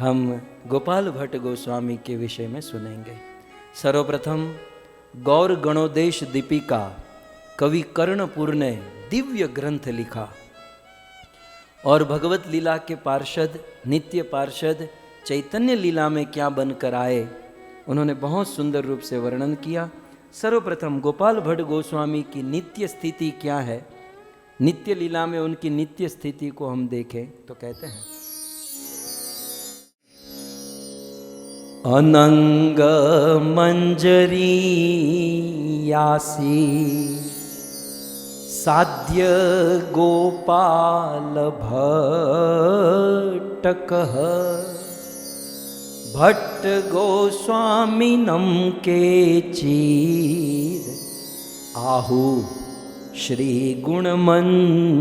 हम गोपाल भट्ट गोस्वामी के विषय में सुनेंगे। सर्वप्रथम गौर गणोदेश दीपिका कवि कर्णपुर ने दिव्य ग्रंथ लिखा और भगवत लीला के पार्षद, नित्य पार्षद चैतन्य लीला में क्या बनकर आए, उन्होंने बहुत सुंदर रूप से वर्णन किया। सर्वप्रथम गोपाल भट्ट गोस्वामी की नित्य स्थिति क्या है, नित्य लीला में उनकी नित्य स्थिति को हम देखें तो कहते हैं, अनंग मंजरी यासी साध्य गोपाल भट्टकः भट्ट गोस्वामिनं के चीर आहु श्री गुणमंजरी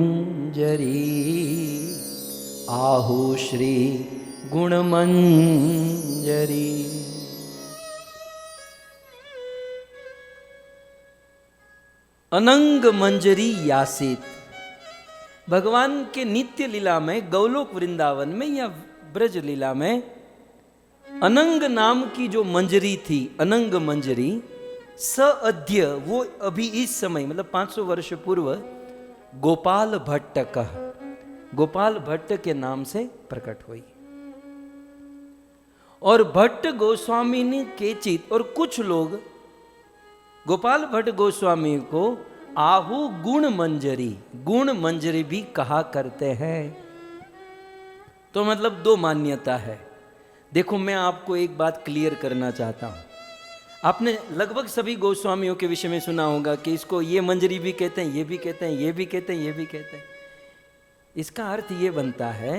आहु श्री गुणमंजरी। अनंग मंजरी यासित, भगवान के नित्य लीला में गौलोक वृंदावन में या ब्रज लीला में अनंग नाम की जो मंजरी थी, अनंग मंजरी स अद्य, वो अभी इस समय मतलब 500 वर्ष पूर्व गोपाल भट्ट का, गोपाल भट्ट के नाम से प्रकट हुई। और भट्ट गोस्वामी ने केचित और कुछ लोग गोपाल भट्ट गोस्वामी को आहु गुण मंजरी भी कहा करते हैं। तो मतलब दो मान्यता है। देखो, मैं आपको एक बात क्लियर करना चाहता हूं। आपने लगभग सभी गोस्वामियों के विषय में सुना होगा कि इसको ये मंजरी भी कहते हैं, ये भी कहते हैं, ये भी कहते हैं, ये भी कहते हैं। इसका अर्थ ये बनता है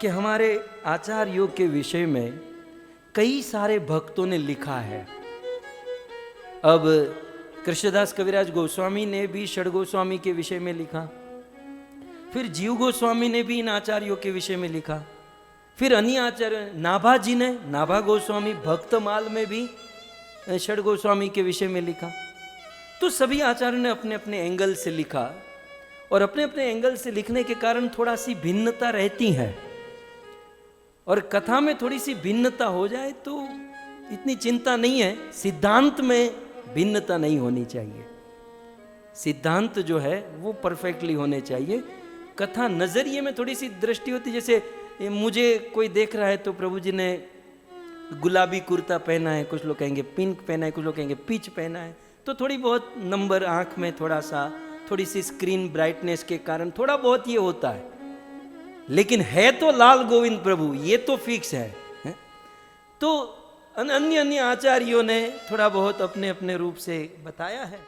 कि हमारे आचार्यों के विषय में कई सारे भक्तों ने लिखा है। अब कृष्णदास कविराज गोस्वामी ने भी षड गोस्वामी के विषय में लिखा, फिर जीव गोस्वामी ने भी इन आचार्यों के विषय में लिखा, फिर अन्य आचार्य नाभा जी ने, नाभा गोस्वामी भक्तमाल में भी षड गोस्वामी के विषय में लिखा। तो सभी आचार्यों ने अपने अपने एंगल से लिखा और अपने अपने एंगल से लिखने के कारण थोड़ा सी भिन्नता रहती है। और कथा में थोड़ी सी भिन्नता हो जाए तो इतनी चिंता नहीं है। सिद्धांत में भिन्नता नहीं होनी चाहिए, सिद्धांत जो है वो परफेक्टली होने चाहिए। कथा नजरिए में थोड़ी सी दृष्टि होती, जैसे मुझे कोई देख रहा है तो प्रभु जी ने गुलाबी कुर्ता पहना है, कुछ लोग कहेंगे पिंक पहना है, कुछ लोग कहेंगे पीच पहना है, तो थोड़ी बहुत नंबर आंख में थोड़ी सी स्क्रीन ब्राइटनेस के कारण थोड़ा बहुत ये होता है, लेकिन है तो लाल गोविंद प्रभु, ये तो फिक्स है। तो अन्य आचार्यों ने थोड़ा बहुत अपने अपने रूप से बताया है।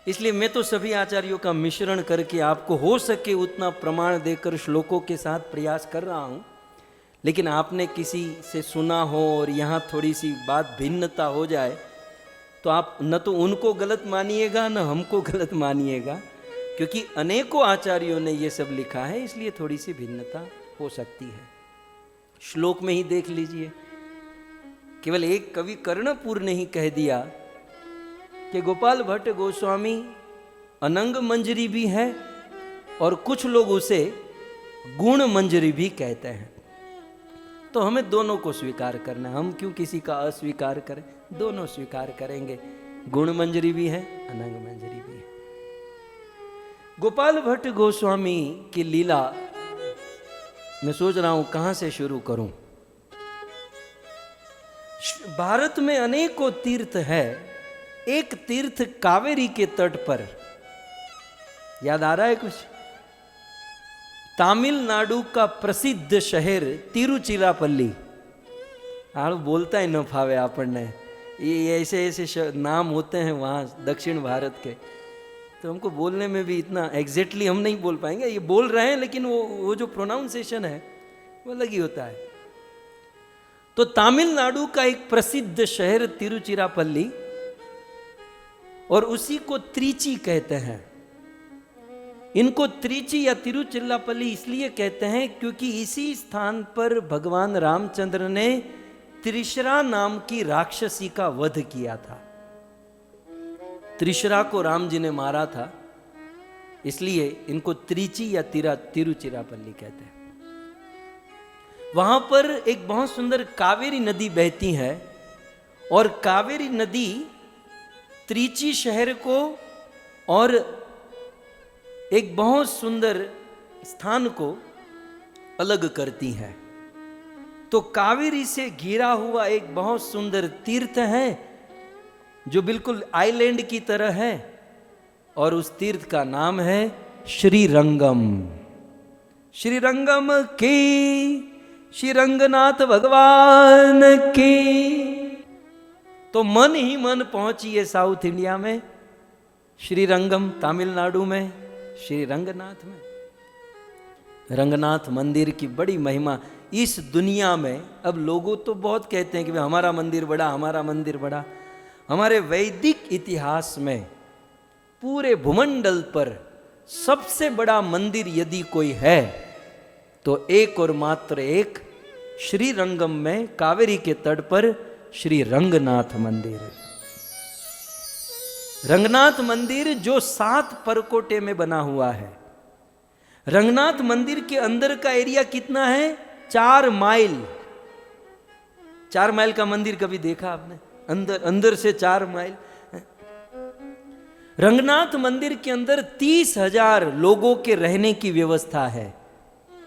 इसलिए मैं तो सभी आचार्यों का मिश्रण करके आपको हो सके उतना प्रमाण देकर श्लोकों के साथ प्रयास कर रहा हूं। लेकिन आपने किसी से सुना हो और यहाँ थोड़ी सी बात भिन्नता हो जाए तो आप न तो उनको गलत मानिएगा न हमको गलत मानिएगा, क्योंकि अनेकों आचार्यों ने ये सब लिखा है, इसलिए थोड़ी सी भिन्नता हो सकती है। श्लोक में ही देख लीजिए, केवल एक कवि कर्णपुर ने ही कह दिया कि गोपाल भट्ट गोस्वामी अनंग मंजरी भी है और कुछ लोग उसे गुण मंजरी भी कहते हैं। तो हमें दोनों को स्वीकार करना है, हम क्यों किसी का अस्वीकार करें, दोनों स्वीकार करेंगे। गुण मंजरी भी है, अनंग मंजरी भी है। गोपाल भट्ट गोस्वामी की लीला मैं सोच रहा हूं कहां से शुरू करूं। भारत में अनेकों तीर्थ है, एक तीर्थ कावेरी के तट पर, याद आ रहा है कुछ? तमिलनाडु का प्रसिद्ध शहर तिरुचिरापल्ली। आड़ बोलता ही न फावे आपने, ये ऐसे ऐसे नाम होते हैं वहाँ दक्षिण भारत के, तो हमको बोलने में भी इतना एग्जैक्टली हम नहीं बोल पाएंगे। ये बोल रहे हैं लेकिन वो जो प्रोनाउंसिएशन है वो अलग ही होता है। तो तमिलनाडु का एक प्रसिद्ध शहर तिरुचिरापल्ली, और उसी को त्रिची कहते हैं। इनको त्रिची या तिरुचिरापल्ली इसलिए कहते हैं क्योंकि इसी स्थान पर भगवान रामचंद्र ने त्रिशरा नाम की राक्षसी का वध किया था। त्रिशरा को राम जी ने मारा था, इसलिए इनको त्रिची या तिरुचिरापल्ली कहते हैं। वहां पर एक बहुत सुंदर कावेरी नदी बहती है और कावेरी नदी त्रिची शहर को और एक बहुत सुंदर स्थान को अलग करती है। तो कावेरी से घिरा हुआ एक बहुत सुंदर तीर्थ है जो बिल्कुल आइलैंड की तरह है और उस तीर्थ का नाम है श्रीरंगम। श्रीरंगम की, श्री रंगनाथ भगवान की। तो मन ही मन पहुंचिए साउथ इंडिया में, श्रीरंगम तमिलनाडु में, श्री रंगनाथ में। रंगनाथ मंदिर की बड़ी महिमा इस दुनिया में। अब लोगों तो बहुत कहते हैं कि हमारा मंदिर बड़ा, हमारा मंदिर बड़ा। हमारे वैदिक इतिहास में पूरे भूमंडल पर सबसे बड़ा मंदिर यदि कोई है तो एक और मात्र एक श्रीरंगम में कावेरी के तट पर श्री रंगनाथ मंदिर। रंगनाथ मंदिर जो 7 परकोटे में बना हुआ है। रंगनाथ मंदिर के अंदर का एरिया कितना है? 4 माइल। 4 माइल का मंदिर कभी देखा आपने? अंदर से 4 माइल। रंगनाथ मंदिर के अंदर 30,000 लोगों के रहने की व्यवस्था है।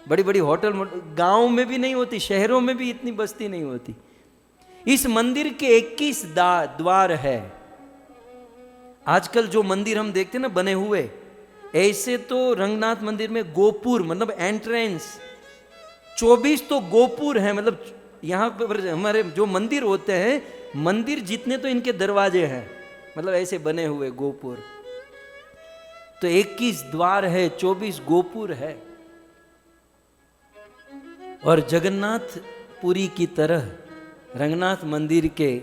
बड़ी बड़ी होटल गांव में भी नहीं होती, शहरों में भी इतनी बस्ती नहीं होती। इस मंदिर के 21 द्वार है। आजकल जो मंदिर हम देखते हैं ना बने हुए, ऐसे तो रंगनाथ मंदिर में गोपुर मतलब एंट्रेंस 24 तो गोपुर है। मतलब यहाँ पर हमारे जो मंदिर होते हैं, मंदिर जितने तो इनके दरवाजे हैं, मतलब ऐसे बने हुए गोपुर। तो 21 द्वार है, 24 गोपुर है। और जगन्नाथ पुरी की तरह रंगनाथ मंदिर के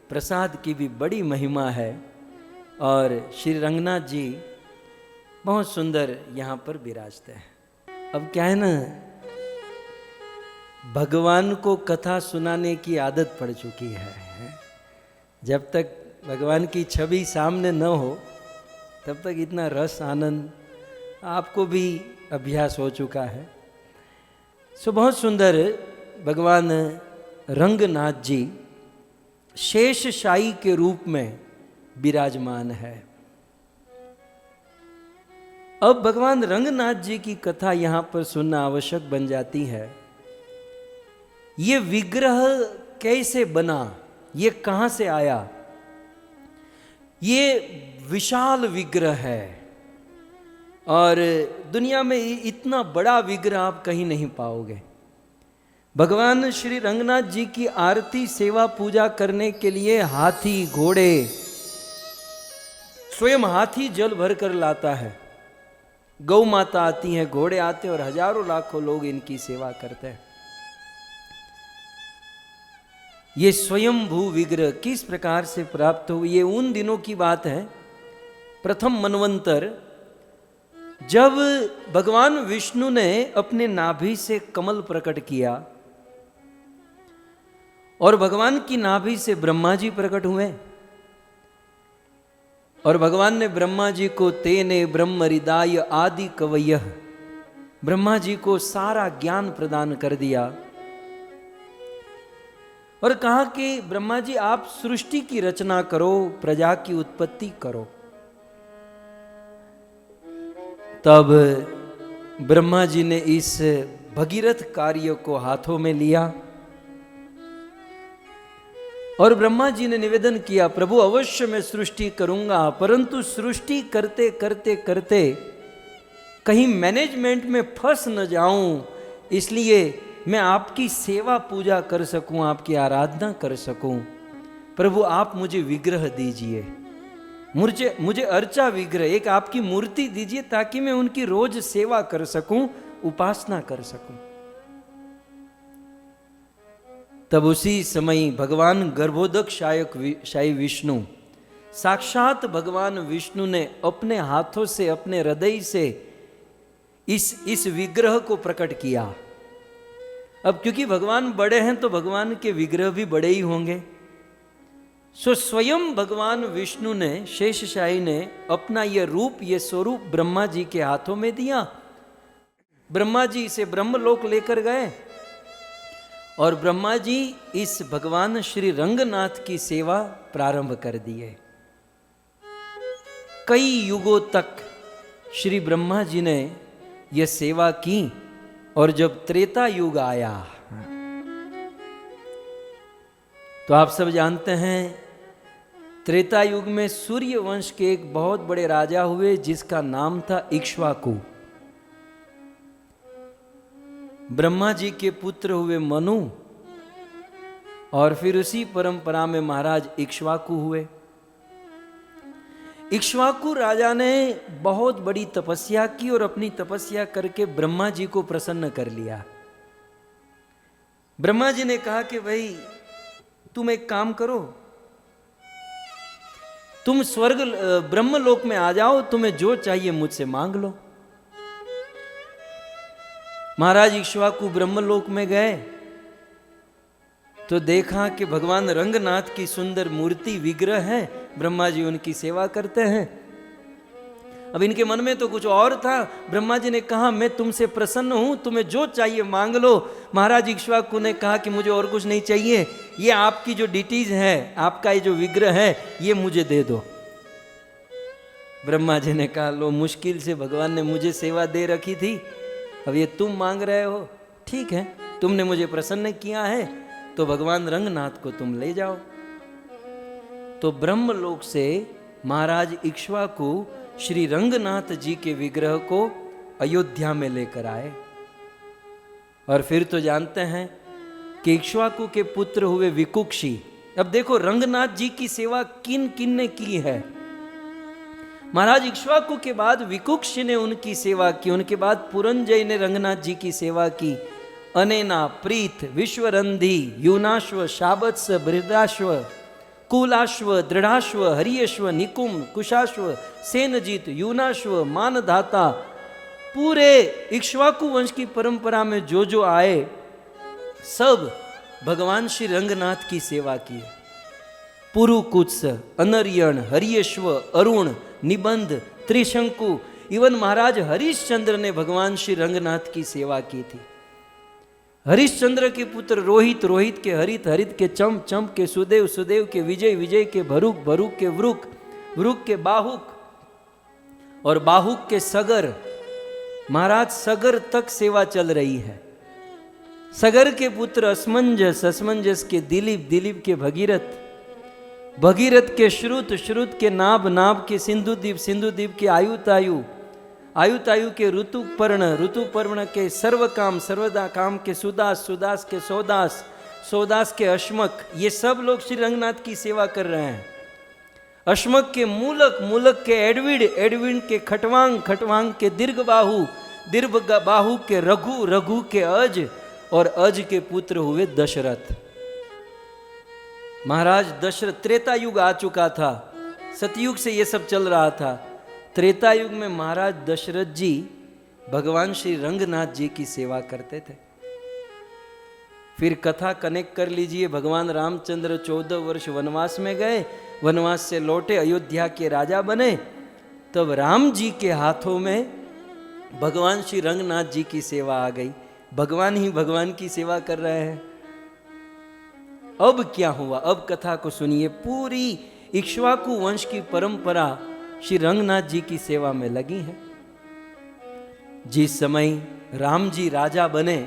प्रसाद की भी बड़ी महिमा है। और श्री रंगनाथ जी बहुत सुंदर यहाँ पर विराजते हैं। अब क्या है ना, भगवान को कथा सुनाने की आदत पड़ चुकी है। जब तक भगवान की छवि सामने न हो तब तक इतना रस आनंद आपको भी अभ्यास हो चुका है। सो बहुत सुंदर भगवान रंगनाथ जी शेषशायी के रूप में विराजमान है। अब भगवान रंगनाथ जी की कथा यहां पर सुनना आवश्यक बन जाती है। ये विग्रह कैसे बना, ये कहां से आया? ये विशाल विग्रह है और दुनिया में इतना बड़ा विग्रह आप कहीं नहीं पाओगे। भगवान श्री रंगनाथ जी की आरती सेवा पूजा करने के लिए हाथी घोड़े, स्वयं हाथी जल भर कर लाता है। गौ माता आती हैं, घोड़े आते हैं और हजारों लाखों लोग इनकी सेवा करते हैं। ये स्वयंभू विग्रह किस प्रकार से प्राप्त हुई? ये उन दिनों की बात है, प्रथम मनवंतर, जब भगवान विष्णु ने अपने नाभि से कमल प्रकट किया और भगवान की नाभि से ब्रह्मा जी प्रकट हुए। और भगवान ने ब्रह्मा जी को तेने ब्रह्म हृदय आदि कवयः, ब्रह्मा जी को सारा ज्ञान प्रदान कर दिया और कहा कि ब्रह्मा जी आप सृष्टि की रचना करो, प्रजा की उत्पत्ति करो। तब ब्रह्मा जी ने इस भगीरथ कार्य को हाथों में लिया और ब्रह्मा जी ने निवेदन किया, प्रभु अवश्य मैं सृष्टि करूंगा, परंतु सृष्टि करते करते करते कहीं मैनेजमेंट में फंस न जाऊं, इसलिए मैं आपकी सेवा पूजा कर सकूं, आपकी आराधना कर सकूं। प्रभु आप मुझे विग्रह दीजिए, मुझे अर्चा विग्रह, एक आपकी मूर्ति दीजिए ताकि मैं उनकी रोज सेवा कर सकूं, उपासना कर सकूं। तब उसी समय भगवान गर्भोदक शाही विष्णु, साक्षात भगवान विष्णु ने अपने हाथों से, अपने हृदय से इस विग्रह को प्रकट किया। अब क्योंकि भगवान बड़े हैं तो भगवान के विग्रह भी बड़े ही होंगे। सो स्वयं भगवान विष्णु ने, शेषशाही ने अपना यह रूप, यह स्वरूप ब्रह्मा जी के हाथों में दिया। ब्रह्मा जी इसे ब्रह्मलोक लेकर गए और ब्रह्मा जी इस भगवान श्री रंगनाथ की सेवा प्रारंभ कर दिए। कई युगों तक श्री ब्रह्मा जी ने यह सेवा की, और जब त्रेता युग आया तो आप सब जानते हैं त्रेता युग में सूर्य वंश के एक बहुत बड़े राजा हुए जिसका नाम था इक्ष्वाकु। ब्रह्मा जी के पुत्र हुए मनु, और फिर उसी परंपरा में महाराज इक्ष्वाकु हुए। इक्ष्वाकु राजा ने बहुत बड़ी तपस्या की और अपनी तपस्या करके ब्रह्मा जी को प्रसन्न कर लिया। ब्रह्मा जी ने कहा कि भाई तुम एक काम करो, तुम स्वर्ग ब्रह्मलोक में आ जाओ, तुम्हें जो चाहिए मुझसे मांग लो। महाराज इक्ष्वाकु ब्रह्मलोक में गए तो देखा कि भगवान रंगनाथ की सुंदर मूर्ति विग्रह है, ब्रह्मा जी उनकी सेवा करते हैं। अब इनके मन में तो कुछ और था। ब्रह्मा जी ने कहा मैं तुमसे प्रसन्न हूं, तुम्हें जो चाहिए मांग लो। महाराज इक्ष्वाकु ने कहा कि मुझे और कुछ नहीं चाहिए, ये आपकी जो डिटीज है, आपका ये जो विग्रह है, ये मुझे दे दो। ब्रह्मा जी ने कहा लो, मुश्किल से भगवान ने मुझे सेवा दे रखी थी, अब ये तुम मांग रहे हो, ठीक है, तुमने मुझे प्रसन्न किया है तो भगवान रंगनाथ को तुम ले जाओ। तो ब्रह्मलोक से महाराज इक्ष्वाकु श्री रंगनाथ जी के विग्रह को अयोध्या में लेकर आए। और फिर तो जानते हैं कि इक्ष्वाकु के पुत्र हुए विकुक्षी। अब देखो रंगनाथ जी की सेवा किन किन ने की है। महाराज इक्ष्वाकु के बाद विकुक्षी ने उनकी सेवा की, उनके बाद पुरंजय ने रंगनाथ जी की सेवा की। अनेना, प्रीत, विश्वरंधी, यूनाश्व, शाबत्स, बृहदाश्व, कुलाश्व, दृढ़ाश्व, हरियश्व, निकुम, कुशाश्व, सेनजीत, यूनाश्व, मानधाता, पूरे इक्ष्वाकु वंश की परंपरा में जो जो आए सब भगवान श्री रंगनाथ की सेवा की। पुरुकुत्स, अनर्यण, हरियश्व, अरुण, निबंध, त्रिशंकु, इवन महाराज हरिश्चंद्र ने भगवान श्री रंगनाथ की सेवा की थी। हरिश्चंद्र के पुत्र रोहित, रोहित के हरित, हरित के चंप, चंप के सुदेव, सुदेव के विजय, विजय के भरुक, भरुक के वृक, वृक के बाहुक, और बाहुक के सगर। महाराज सगर तक सेवा चल रही है। सगर के पुत्र असमंजस, असमंजस के दिलीप, दिलीप के भगीरथ, भगीरथ के श्रुत, श्रुत के नाभ, नाभ के सिंधुदीप, सिंधुदीप के आयुतायु, आयुतायु के ऋतुपर्ण, ऋतुपर्ण के सर्वकाम, सर्वदा काम के सुदास, सुदास के सौदास, सौदास के अश्मक। ये सब लोग श्री रंगनाथ की सेवा कर रहे हैं। अश्मक के मूलक, मूलक के एडविड, एडविड के खटवांग, खटवांग के दीर्घ बाहु, दीर्घ बाहु के रघु, रघु के अज, और अज के पुत्र हुए दशरथ। महाराज दशरथ, त्रेता युग आ चुका था, सतयुग से ये सब चल रहा था। त्रेता युग में महाराज दशरथ जी भगवान श्री रंगनाथ जी की सेवा करते थे। फिर कथा कनेक्ट कर लीजिए। भगवान रामचंद्र 14 वर्ष वनवास में गए, वनवास से लौटे, अयोध्या के राजा बने। तब राम जी के हाथों में भगवान श्री रंगनाथ जी की सेवा आ गई। भगवान ही भगवान की सेवा कर रहे हैं। अब क्या हुआ, अब कथा को सुनिए। पूरी इक्ष्वाकु वंश की परंपरा श्री रंगनाथ जी की सेवा में लगी है। जिस समय राम जी राजा बने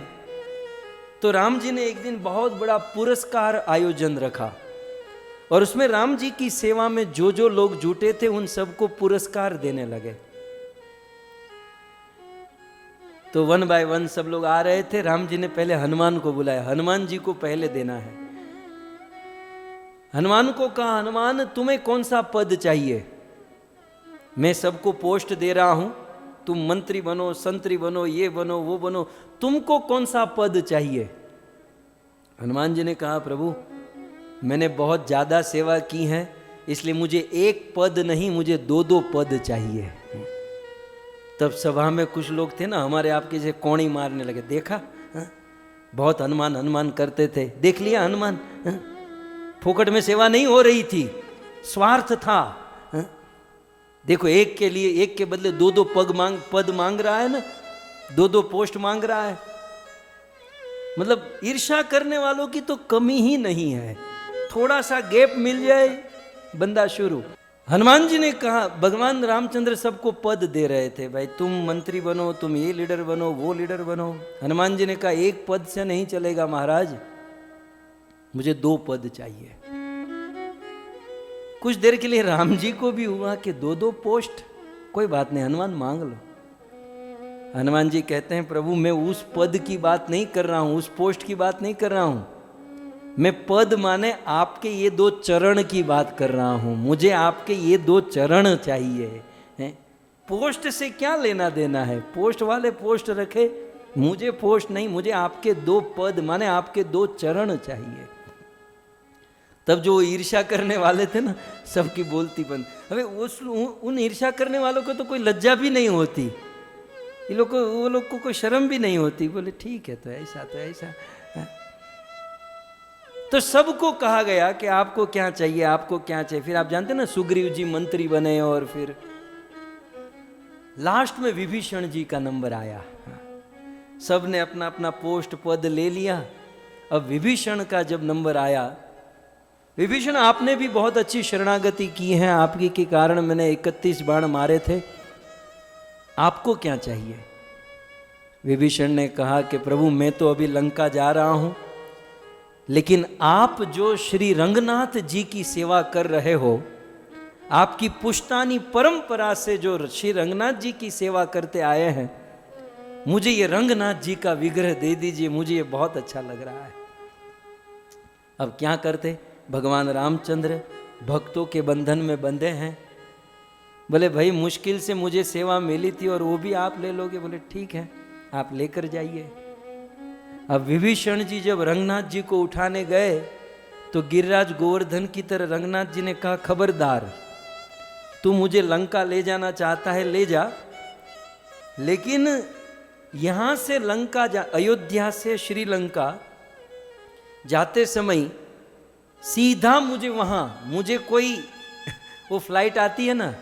तो राम जी ने एक दिन बहुत बड़ा पुरस्कार आयोजन रखा, और उसमें राम जी की सेवा में जो जो लोग जुटे थे उन सबको पुरस्कार देने लगे। तो वन बाय वन सब लोग आ रहे थे। राम जी ने पहले हनुमान को बुलाया, हनुमान जी को पहले देना है। हनुमान को कहा, हनुमान तुम्हें कौन सा पद चाहिए? मैं सबको पोस्ट दे रहा हूं, तुम मंत्री बनो, संतरी बनो, ये बनो, वो बनो, तुमको कौन सा पद चाहिए? हनुमान जी ने कहा, प्रभु मैंने बहुत ज्यादा सेवा की है, इसलिए मुझे एक पद नहीं, मुझे दो दो पद चाहिए। तब सभा में कुछ लोग थे ना हमारे आपके जैसे कौड़ी मारने लगे। देखा बहुत हनुमान हनुमान करते थे, देख लिया हनुमान, फोकट में सेवा नहीं हो रही थी, स्वार्थ था। देखो एक के लिए, एक के बदले दो दो पद मांग रहा है ना, दो दो पोस्ट मांग रहा है। मतलब ईर्ष्या करने वालों की तो कमी ही नहीं है, थोड़ा सा गैप मिल जाए बंदा शुरू। हनुमान जी ने कहा, भगवान रामचंद्र सबको पद दे रहे थे, भाई तुम मंत्री बनो, तुम ये लीडर बनो, वो लीडर बनो। हनुमान जी ने कहा एक पद से नहीं चलेगा महाराज, मुझे 2 पद चाहिए। कुछ देर के लिए राम जी को भी हुआ कि 2-2 पोस्ट, कोई बात नहीं हनुमान मांग लो। हनुमान जी कहते हैं प्रभु मैं उस पद की बात नहीं कर रहा हूं, उस पोस्ट की बात नहीं कर रहा हूं, मैं पद माने आपके ये 2 चरण की बात कर रहा हूं, मुझे आपके ये 2 चरण चाहिए हैं। पोस्ट से क्या लेना देना है, पोस्ट वाले पोस्ट रखे, मुझे पोस्ट नहीं, मुझे आपके 2 पद माने आपके 2 चरण चाहिए। तब जो ईर्ष्या करने वाले थे ना, सबकी बोलती बंद। अबे उन ईर्ष्या करने वालों को तो कोई लज्जा भी नहीं होती, ये लोग को, वो लोग को कोई शर्म भी नहीं होती, बोले ठीक है तो ऐसा। तो सबको कहा गया कि आपको क्या चाहिए, आपको क्या चाहिए। फिर आप जानते ना सुग्रीव जी मंत्री बने, और फिर लास्ट में विभीषण जी का नंबर आया। सब ने अपना अपना पोस्ट पद ले लिया। अब विभीषण का जब नंबर आया, विभीषण आपने भी बहुत अच्छी शरणागति की है, आपकी के कारण मैंने 31 बाण मारे थे, आपको क्या चाहिए। विभीषण ने कहा कि प्रभु मैं तो अभी लंका जा रहा हूं, लेकिन आप जो श्री रंगनाथ जी की सेवा कर रहे हो, आपकी पुश्तानी परंपरा से जो श्री रंगनाथ जी की सेवा करते आए हैं, मुझे ये रंगनाथ जी का विग्रह दे दीजिए, मुझे ये बहुत अच्छा लग रहा है। अब क्या करते, भगवान रामचंद्र भक्तों के बंधन में बंधे हैं। बोले भाई मुश्किल से मुझे सेवा मिली थी और वो भी आप ले लोगे, बोले ठीक है आप लेकर जाइए। अब विभीषण जी जब रंगनाथ जी को उठाने गए तो गिरिराज गोवर्धन की तरह रंगनाथ जी ने कहा खबरदार, तू मुझे लंका ले जाना चाहता है ले जा, लेकिन यहां से लंका अयोध्या से श्रीलंका जाते समय सीधा मुझे वहां, मुझे कोई वो फ्लाइट आती है ना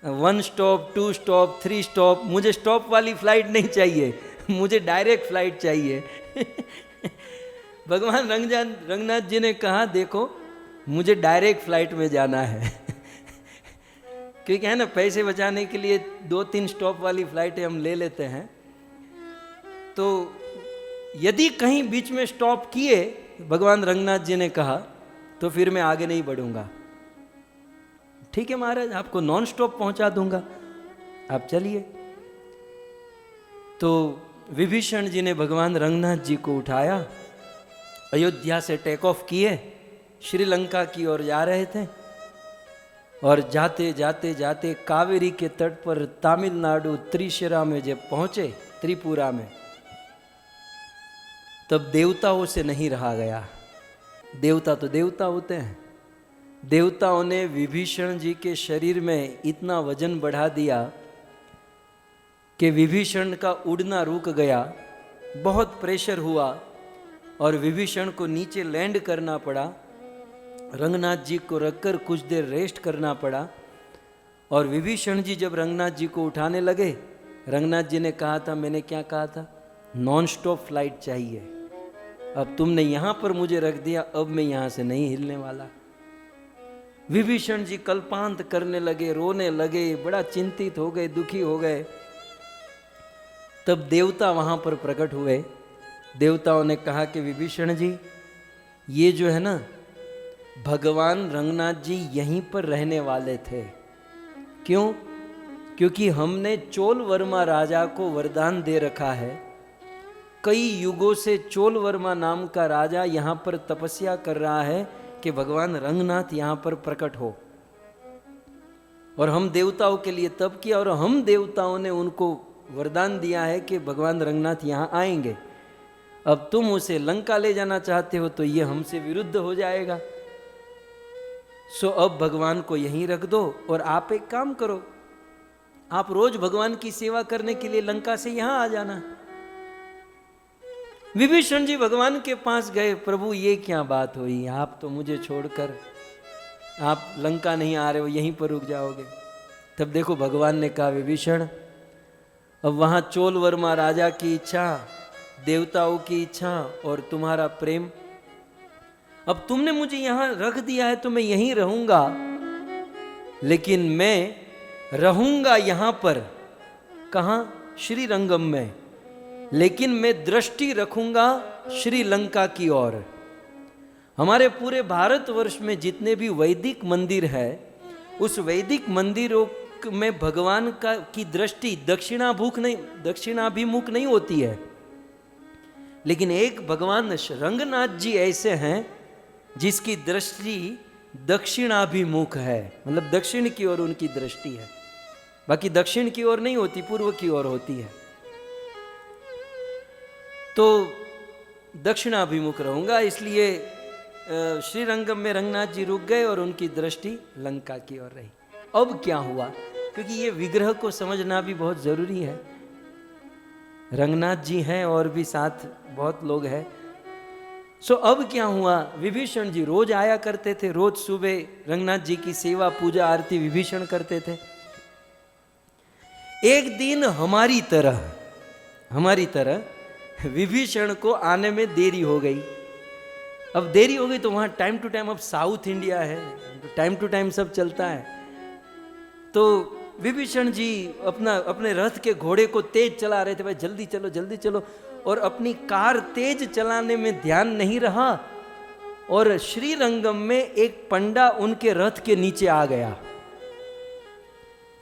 1 स्टॉप 2 स्टॉप 3 स्टॉप, मुझे स्टॉप वाली फ्लाइट नहीं चाहिए, मुझे डायरेक्ट फ्लाइट चाहिए। भगवान रंगनाथ जी ने कहा देखो मुझे डायरेक्ट फ्लाइट में जाना है। क्योंकि है ना पैसे बचाने के लिए 2-3 स्टॉप वाली फ्लाइटें हम ले लेते हैं, तो यदि कहीं बीच में स्टॉप किए भगवान रंगनाथ जी ने कहा तो फिर मैं आगे नहीं बढ़ूंगा। ठीक है महाराज आपको नॉन स्टॉप पहुंचा दूंगा, आप चलिए। तो विभीषण जी ने भगवान रंगनाथ जी को उठाया, अयोध्या से टेक ऑफ किए, श्रीलंका की ओर जा रहे थे, और जाते जाते जाते कावेरी के तट पर तमिलनाडु त्रिशिरा में जब पहुंचे, त्रिपुरा में, तब देवताओं से नहीं रहा गया। देवता तो देवता होते हैं, देवताओं ने विभीषण जी के शरीर में इतना वजन बढ़ा दिया कि विभीषण का उड़ना रुक गया, बहुत प्रेशर हुआ और विभीषण को नीचे लैंड करना पड़ा, रंगनाथ जी को रखकर कुछ देर रेस्ट करना पड़ा। और विभीषण जी जब रंगनाथ जी को उठाने लगे, रंगनाथ जी ने कहा था, मैंने क्या कहा था, नॉन स्टॉप फ्लाइट चाहिए, अब तुमने यहां पर मुझे रख दिया, अब मैं यहां से नहीं हिलने वाला। विभीषण जी कल्पांत करने लगे, रोने लगे, बड़ा चिंतित हो गए, दुखी हो गए। तब देवता वहां पर प्रकट हुए। देवताओं ने कहा कि विभीषण जी ये जो है ना भगवान रंगनाथ जी यहीं पर रहने वाले थे। क्यों? क्योंकि हमने चोल वर्मा राजा को वरदान दे रखा है, कई युगों से चोल वर्मा नाम का राजा यहाँ पर तपस्या कर रहा है कि भगवान रंगनाथ यहाँ पर प्रकट हो, और हम देवताओं के लिए तप किया और हम देवताओं ने उनको वरदान दिया है कि भगवान रंगनाथ यहाँ आएंगे। अब तुम उसे लंका ले जाना चाहते हो तो ये हमसे विरुद्ध हो जाएगा, सो अब भगवान को यहीं रख दो और आप एक काम करो, आप रोज भगवान की सेवा करने के लिए लंका से यहां आ जाना। विभीषण जी भगवान के पास गए, प्रभु ये क्या बात हुई, आप तो मुझे छोड़कर आप लंका नहीं आ रहे हो, यहीं पर रुक जाओगे। तब देखो भगवान ने कहा, विभीषण अब वहां चोल वर्मा राजा की इच्छा देवताओं की इच्छा और तुम्हारा प्रेम। अब तुमने मुझे यहां रख दिया है तो मैं यहीं रहूंगा, लेकिन मैं रहूंगा यहां पर, कहां? श्रीरंगम में, लेकिन मैं दृष्टि रखूंगा श्रीलंका की ओर। हमारे पूरे भारतवर्ष में जितने भी वैदिक मंदिर है, उस वैदिक मंदिरों में भगवान का की दृष्टि दक्षिणाभिमुख नहीं होती है, लेकिन एक भगवान रंगनाथ जी ऐसे हैं जिसकी दृष्टि दक्षिणाभिमुख है, मतलब दक्षिण की ओर उनकी दृष्टि है। बाकी दक्षिण की ओर नहीं होती, पूर्व की ओर होती है। तो दक्षिणाभिमुख रहूंगा, इसलिए श्रीरंगम में रंगनाथ जी रुक गए और उनकी दृष्टि लंका की ओर रही। अब क्या हुआ, क्योंकि ये विग्रह को समझना भी बहुत जरूरी है। रंगनाथ जी हैं और भी साथ बहुत लोग हैं। सो अब क्या हुआ, विभीषण जी रोज आया करते थे, रोज सुबह रंगनाथ जी की सेवा पूजा आरती विभीषण करते थे। एक दिन हमारी तरह विभीषण को आने में देरी हो गई। अब देरी हो गई तो वहां टाइम टू टाइम, अब साउथ इंडिया है तो टाइम टू टाइम सब चलता है। तो विभीषण जी अपने रथ के घोड़े को तेज चला रहे थे, भाई जल्दी चलो जल्दी चलो, और अपनी कार तेज चलाने में ध्यान नहीं रहा और श्रीरंगम में एक पंडा उनके रथ के नीचे आ गया।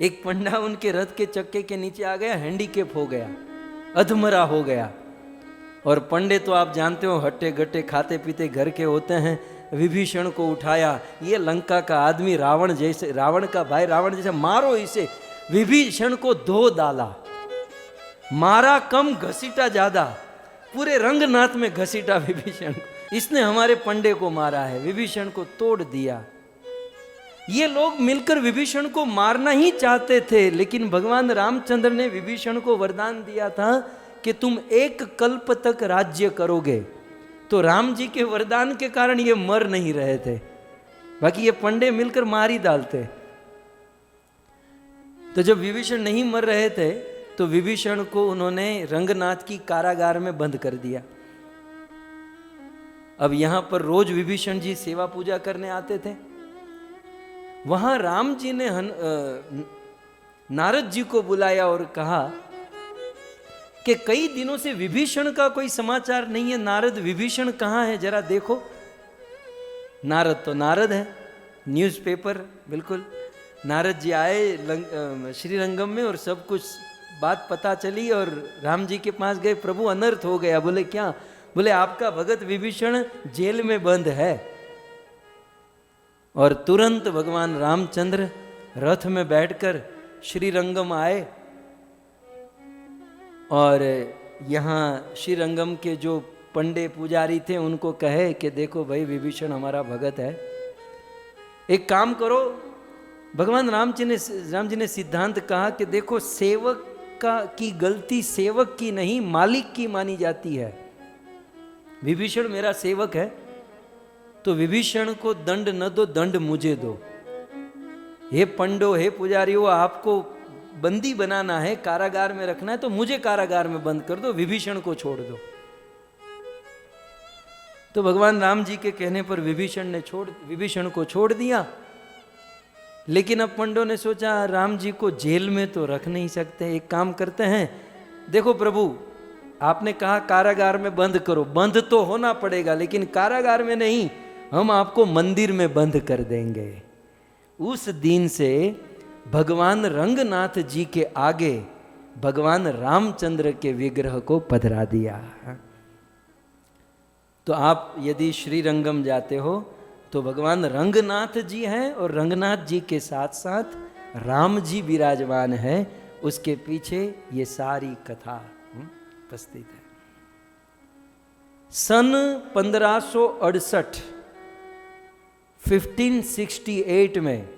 एक पंडा उनके रथ के चक्के के नीचे आ गया, हैंडीकेप हो गया, अधमरा हो गया। और पंडे तो आप जानते हो हट्टे गट्टे खाते पीते घर के होते हैं। विभीषण को उठाया, ये लंका का आदमी रावण जैसे, रावण का भाई रावण जैसे, मारो इसे। विभीषण को धो डाला, मारा कम घसीटा ज्यादा, पूरे रंगनाथ में घसीटा विभीषण को। इसने हमारे पंडे को मारा है, विभीषण को तोड़ दिया। ये लोग मिलकर विभीषण को मारना ही चाहते थे, लेकिन भगवान रामचंद्र ने विभीषण को वरदान दिया था कि तुम 1 कल्प तक राज्य करोगे। तो राम जी के वरदान के कारण ये मर नहीं रहे थे, बाकी ये पंडे मिलकर मार ही डालते। तो जब विभीषण नहीं मर रहे थे तो विभीषण को उन्होंने रंगनाथ की कारागार में बंद कर दिया। अब यहां पर रोज विभीषण जी सेवा पूजा करने आते थे। वहां राम जी ने नारद जी को बुलाया और कहा कि कई दिनों से विभीषण का कोई समाचार नहीं है। नारद, विभीषण कहाँ है जरा देखो। नारद तो नारद है, न्यूज़पेपर बिल्कुल। नारद जी आए श्रीरंगम में और सब कुछ बात पता चली और राम जी के पास गए। प्रभु अनर्थ हो गया। बोले क्या? बोले आपका भगत विभीषण जेल में बंद है। और तुरंत भगवान रामचंद्र रथ में बैठकर श्रीरंगम आए और यहाँ श्रीरंगम के जो पंडे पुजारी थे उनको कहे कि देखो भाई विभीषण हमारा भगत है, एक काम करो। भगवान राम जी ने सिद्धांत कहा कि देखो सेवक की गलती सेवक की नहीं मालिक की मानी जाती है। विभीषण मेरा सेवक है तो विभीषण को दंड न दो, दंड मुझे दो। हे पंडो, हे पुजारियों, आपको बंदी बनाना है, कारागार में रखना है तो मुझे कारागार में बंद कर दो, विभीषण को छोड़ दो। तो भगवान राम जी के कहने पर विभीषण को छोड़ दिया। लेकिन अब पंडों ने सोचा राम जी को जेल में तो रख नहीं सकते, एक काम करते हैं, देखो प्रभु आपने कहा कारागार में बंद करो, बंद तो होना पड़ेगा लेकिन कारागार में नहीं, हम आपको मंदिर में बंद कर देंगे। उस दिन से भगवान रंगनाथ जी के आगे भगवान रामचंद्र के विग्रह को पधरा दिया। तो आप यदि श्रीरंगम जाते हो तो भगवान रंगनाथ जी हैं और रंगनाथ जी के साथ साथ राम जी विराजमान है। उसके पीछे ये सारी कथा उपस्थित है। सन 1568 1568 में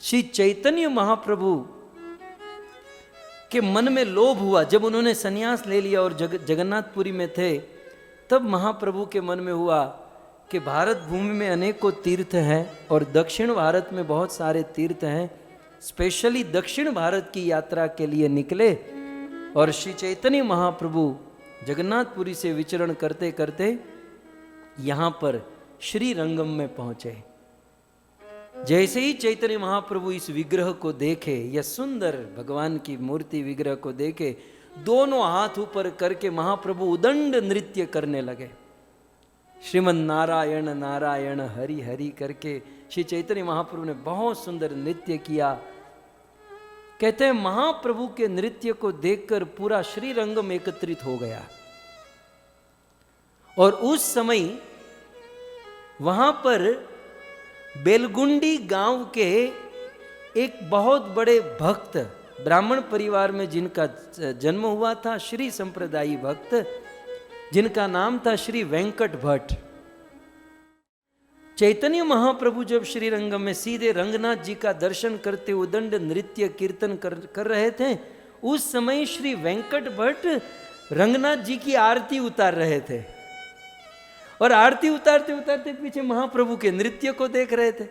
श्री चैतन्य महाप्रभु के मन में लोभ हुआ। जब उन्होंने संन्यास ले लिया और जगन्नाथपुरी में थे, तब महाप्रभु के मन में हुआ कि भारत भूमि में अनेकों तीर्थ हैं और दक्षिण भारत में बहुत सारे तीर्थ हैं। स्पेशली दक्षिण भारत की यात्रा के लिए निकले और श्री चैतन्य महाप्रभु जगन्नाथपुरी से विचरण करते करते यहाँ पर श्री रंगम में पहुंचे। जैसे ही चैतन्य महाप्रभु इस विग्रह को देखे, यह सुंदर भगवान की मूर्ति विग्रह को देखे, दोनों हाथ ऊपर करके महाप्रभु उदंड नृत्य करने लगे। श्रीमन नारायण नारायण हरि हरि करके श्री चैतन्य महाप्रभु ने बहुत सुंदर नृत्य किया। कहते हैं महाप्रभु के नृत्य को देखकर पूरा श्रीरंगम एकत्रित हो गया। और उस समय वहां पर बेलगुंडी गांव के एक बहुत बड़े भक्त, ब्राह्मण परिवार में जिनका जन्म हुआ था, श्री संप्रदायी भक्त, जिनका नाम था श्री वेंकट भट्ट। चैतन्य महाप्रभु जब श्री रंगम में सीधे रंगनाथ जी का दर्शन करते उदंड नृत्य कीर्तन कर रहे थे, उस समय श्री वेंकट भट्ट रंगनाथ जी की आरती उतार रहे थे। और आरती उतारते उतारते पीछे महाप्रभु के नृत्य को देख रहे थे।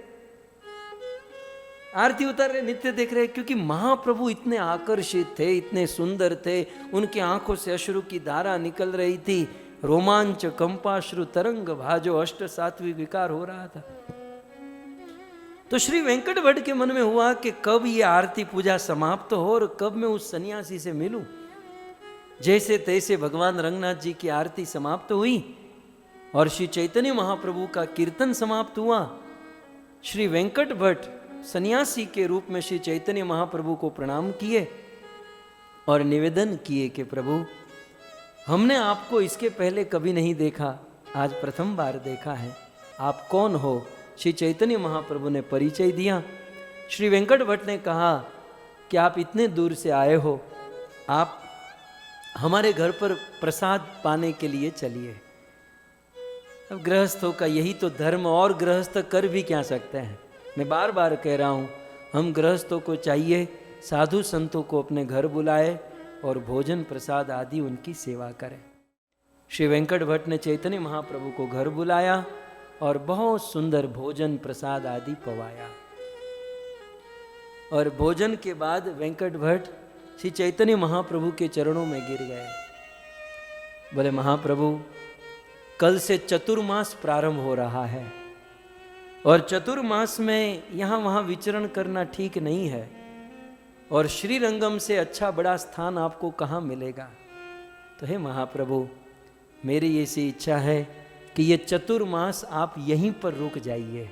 आरती उतार रहे, नृत्य देख रहे, क्योंकि महाप्रभु इतने आकर्षित थे, इतने सुंदर थे, उनकी आंखों से अश्रु की धारा निकल रही थी। रोमांच कंपाश्रु तरंग भाजो अष्ट सात्विक विकार हो रहा था। तो श्री वेंकट भट्ट के मन में हुआ कि कब ये आरती पूजा समाप्त हो और कब मैं उस सन्यासी से मिलूं। जैसे तैसे भगवान रंगनाथ जी की आरती समाप्त हुई और श्री चैतन्य महाप्रभु का कीर्तन समाप्त हुआ। श्री वेंकट भट्ट सन्यासी के रूप में श्री चैतन्य महाप्रभु को प्रणाम किए और निवेदन किए कि प्रभु, हमने आपको इसके पहले कभी नहीं देखा, आज प्रथम बार देखा है, आप कौन हो? श्री चैतन्य महाप्रभु ने परिचय दिया। श्री वेंकट भट्ट ने कहा कि आप इतने दूर से आए हो, आप हमारे घर पर प्रसाद पाने के लिए चलिए। अब गृहस्थों का यही तो धर्म, और गृहस्थ कर भी क्या सकते हैं। मैं बार बार कह रहा हूँ, हम गृहस्थों को चाहिए साधु संतों को अपने घर बुलाए और भोजन प्रसाद आदि उनकी सेवा करें। श्री वेंकट भट्ट ने चैतन्य महाप्रभु को घर बुलाया और बहुत सुंदर भोजन प्रसाद आदि पवाया। और भोजन के बाद वेंकट भट्ट श्री चैतन्य महाप्रभु के चरणों में गिर गए। बोले, महाप्रभु, कल से चतुर्मास प्रारंभ हो रहा है और चतुर्मास में यहाँ वहाँ विचरण करना ठीक नहीं है, और श्री रंगम से अच्छा बड़ा स्थान आपको कहाँ मिलेगा। तो हे महाप्रभु, मेरी ऐसी इच्छा है कि ये चतुर्मास आप यहीं पर रुक जाइए।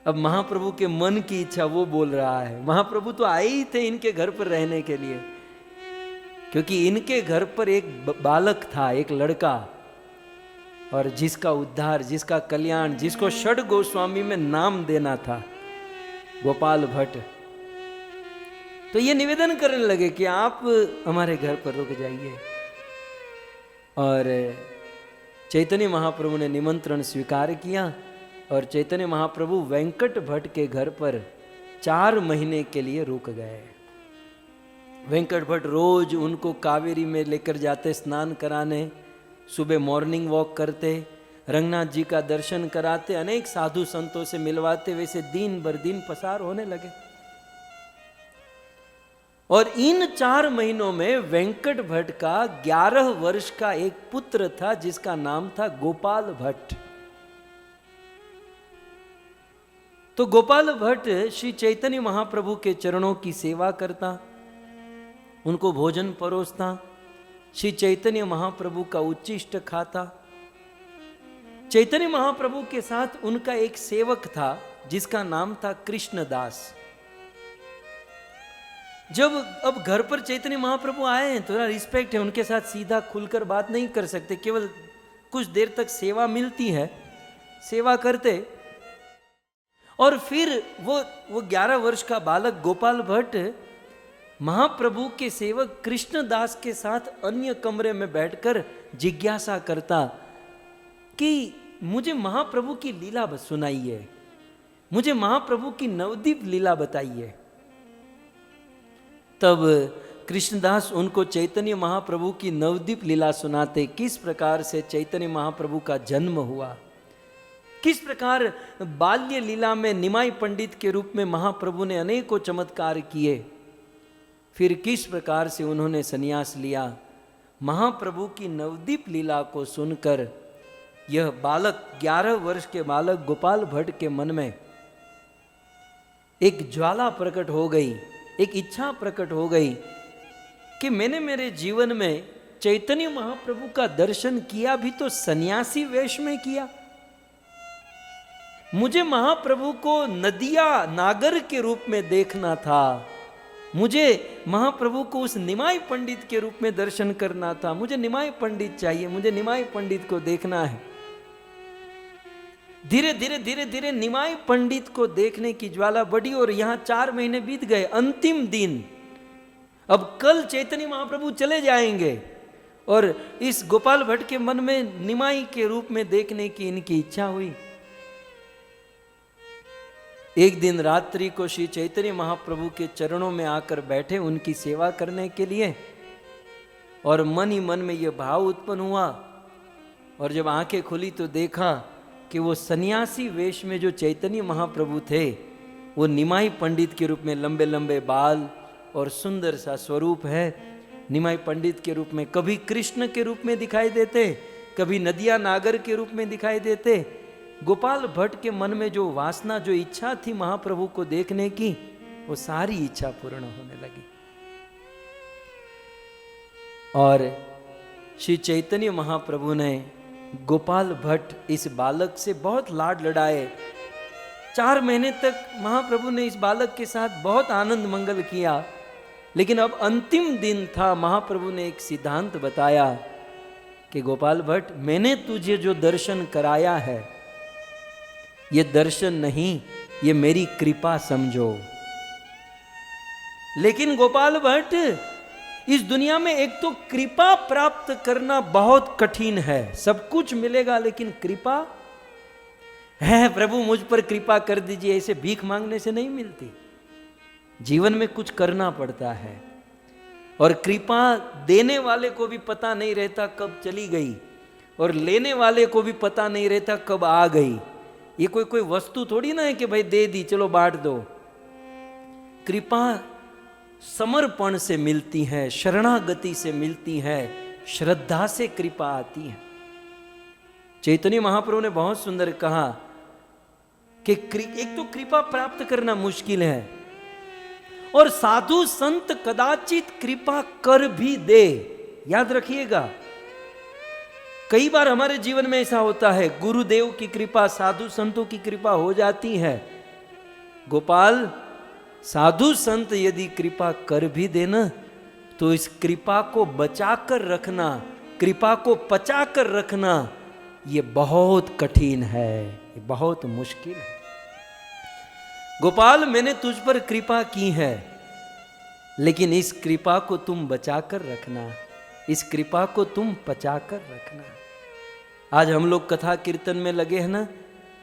अब महाप्रभु के मन की इच्छा वो बोल रहा है। महाप्रभु तो आए ही थे इनके घर पर रहने के लिए, क्योंकि इनके घर पर एक बालक था, एक लड़का, और जिसका उद्धार, जिसका कल्याण, जिसको षड गोस्वामी में नाम देना था, गोपाल भट्ट। तो ये निवेदन करने लगे कि आप हमारे घर पर रुक जाइए। और चैतन्य महाप्रभु ने निमंत्रण स्वीकार किया और चैतन्य महाप्रभु वेंकट भट्ट के घर पर 4 महीने के लिए रुक गए। वेंकट भट्ट रोज उनको कावेरी में लेकर जाते स्नान कराने, सुबह मॉर्निंग वॉक करते, रंगनाथ जी का दर्शन कराते, अनेक साधु संतों से मिलवाते। वैसे दिन भर दिन पसार होने लगे। और इन 4 महीनों में वेंकट भट्ट का 11 वर्ष का एक पुत्र था जिसका नाम था गोपाल भट्ट। तो गोपाल भट्ट श्री चैतन्य महाप्रभु के चरणों की सेवा करता, उनको भोजन परोसता, श्री चैतन्य महाप्रभु का उच्चिष्ट खाता। चैतन्य महाप्रभु के साथ उनका एक सेवक था जिसका नाम था कृष्णदास। जब अब घर पर चैतन्य महाप्रभु आए हैं, थोड़ा रिस्पेक्ट है, उनके साथ सीधा खुलकर बात नहीं कर सकते, केवल कुछ देर तक सेवा मिलती है, सेवा करते। और फिर वो 11 वर्ष का बालक गोपाल भट्ट महाप्रभु के सेवक कृष्णदास के साथ अन्य कमरे में बैठकर जिज्ञासा करता कि मुझे महाप्रभु की लीला सुनाइए, मुझे महाप्रभु की नवदीप लीला बताइए। तब कृष्णदास उनको चैतन्य महाप्रभु की नवदीप लीला सुनाते, किस प्रकार से चैतन्य महाप्रभु का जन्म हुआ, किस प्रकार बाल्य लीला में निमाई पंडित के रूप में महाप्रभु ने अनेकों चमत्कार किए, फिर किस प्रकार से उन्होंने संन्यास लिया, महाप्रभु की नवदीप लीला को सुनकर यह बालक, 11 वर्ष के बालक गोपाल भट्ट के मन में एक ज्वाला प्रकट हो गई, एक इच्छा प्रकट हो गई कि मैंने मेरे जीवन में चैतन्य महाप्रभु का दर्शन किया भी तो सन्यासी वेश में किया। मुझे महाप्रभु को नदिया नागर के रूप में देखना था, मुझे महाप्रभु को उस निमाई पंडित के रूप में दर्शन करना था। मुझे निमाई पंडित चाहिए, मुझे निमाई पंडित को देखना है। धीरे धीरे धीरे धीरे निमाई पंडित को देखने की ज्वाला बढ़ी और यहां 4 महीने बीत गए। अंतिम दिन, अब कल चैतन्य महाप्रभु चले जाएंगे और इस गोपाल भट्ट के मन में निमाई के रूप में देखने की इनकी इच्छा हुई। एक दिन रात्रि को श्री चैतन्य महाप्रभु के चरणों में आकर बैठे उनकी सेवा करने के लिए, और मन ही मन में यह भाव उत्पन्न हुआ। और जब आंखें खुली तो देखा कि वो सन्यासी वेश में जो चैतन्य महाप्रभु थे वो निमाई पंडित के रूप में लंबे लंबे बाल और सुंदर सा स्वरूप है। निमाई पंडित के रूप में कभी कृष्ण के रूप में दिखाई देते, कभी नदिया नागर के रूप में दिखाई देते। गोपाल भट्ट के मन में जो वासना, जो इच्छा थी महाप्रभु को देखने की, वो सारी इच्छा पूर्ण होने लगी। और श्री चैतन्य महाप्रभु ने गोपाल भट्ट इस बालक से बहुत लाड लड़ाए। 4 महीने तक महाप्रभु ने इस बालक के साथ बहुत आनंद मंगल किया, लेकिन अब अंतिम दिन था। महाप्रभु ने एक सिद्धांत बताया कि गोपाल भट्ट, मैंने तुझे जो दर्शन कराया है ये दर्शन नहीं, ये मेरी कृपा समझो। लेकिन गोपाल भट्ट, इस दुनिया में एक तो कृपा प्राप्त करना बहुत कठिन है। सब कुछ मिलेगा लेकिन कृपा है, प्रभु मुझ पर कृपा कर दीजिए, ऐसे भीख मांगने से नहीं मिलती। जीवन में कुछ करना पड़ता है, और कृपा देने वाले को भी पता नहीं रहता कब चली गई, और लेने वाले को भी पता नहीं रहता कब आ गई। ये कोई वस्तु थोड़ी ना है कि भाई दे दी चलो बांट दो। कृपा समर्पण से मिलती है, शरणागति से मिलती है, श्रद्धा से कृपा आती है। चैतन्य महाप्रभु ने बहुत सुंदर कहा कि एक तो कृपा प्राप्त करना मुश्किल है, और साधु संत कदाचित कृपा कर भी दे। याद रखिएगा, कई बार हमारे जीवन में ऐसा होता है, गुरुदेव की कृपा, साधु संतों की कृपा हो जाती है। गोपाल, साधु संत यदि कृपा कर भी देना तो इस कृपा को बचाकर रखना, कृपा को पचाकर रखना, ये बहुत कठिन है, ये बहुत मुश्किल है। गोपाल, मैंने तुझ पर कृपा की है, लेकिन इस कृपा को तुम बचाकर रखना, इस कृपा को तुम पचाकर रखना। आज हम लोग कथा कीर्तन में लगे हैं ना,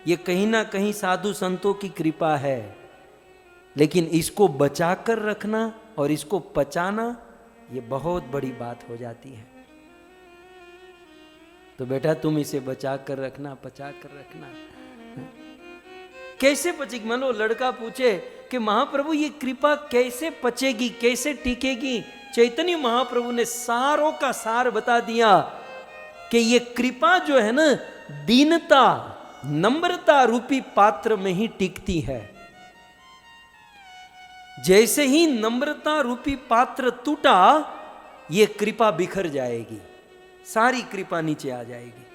ये कहीं ना कहीं साधु संतों की कृपा है, लेकिन इसको बचाकर रखना और इसको पचाना, ये बहुत बड़ी बात हो जाती है। तो बेटा तुम इसे बचाकर रखना, पचाकर रखना। कैसे पचेगी? मान लो लड़का पूछे कि महाप्रभु ये कृपा कैसे पचेगी, कैसे टिकेगी? चैतन्य महाप्रभु ने सारों का सार बता दिया कि ये कृपा जो है ना, दीनता, नम्रता रूपी पात्र में ही टिकती है। जैसे ही नम्रता रूपी पात्र टूटा, ये कृपा बिखर जाएगी, सारी कृपा नीचे आ जाएगी।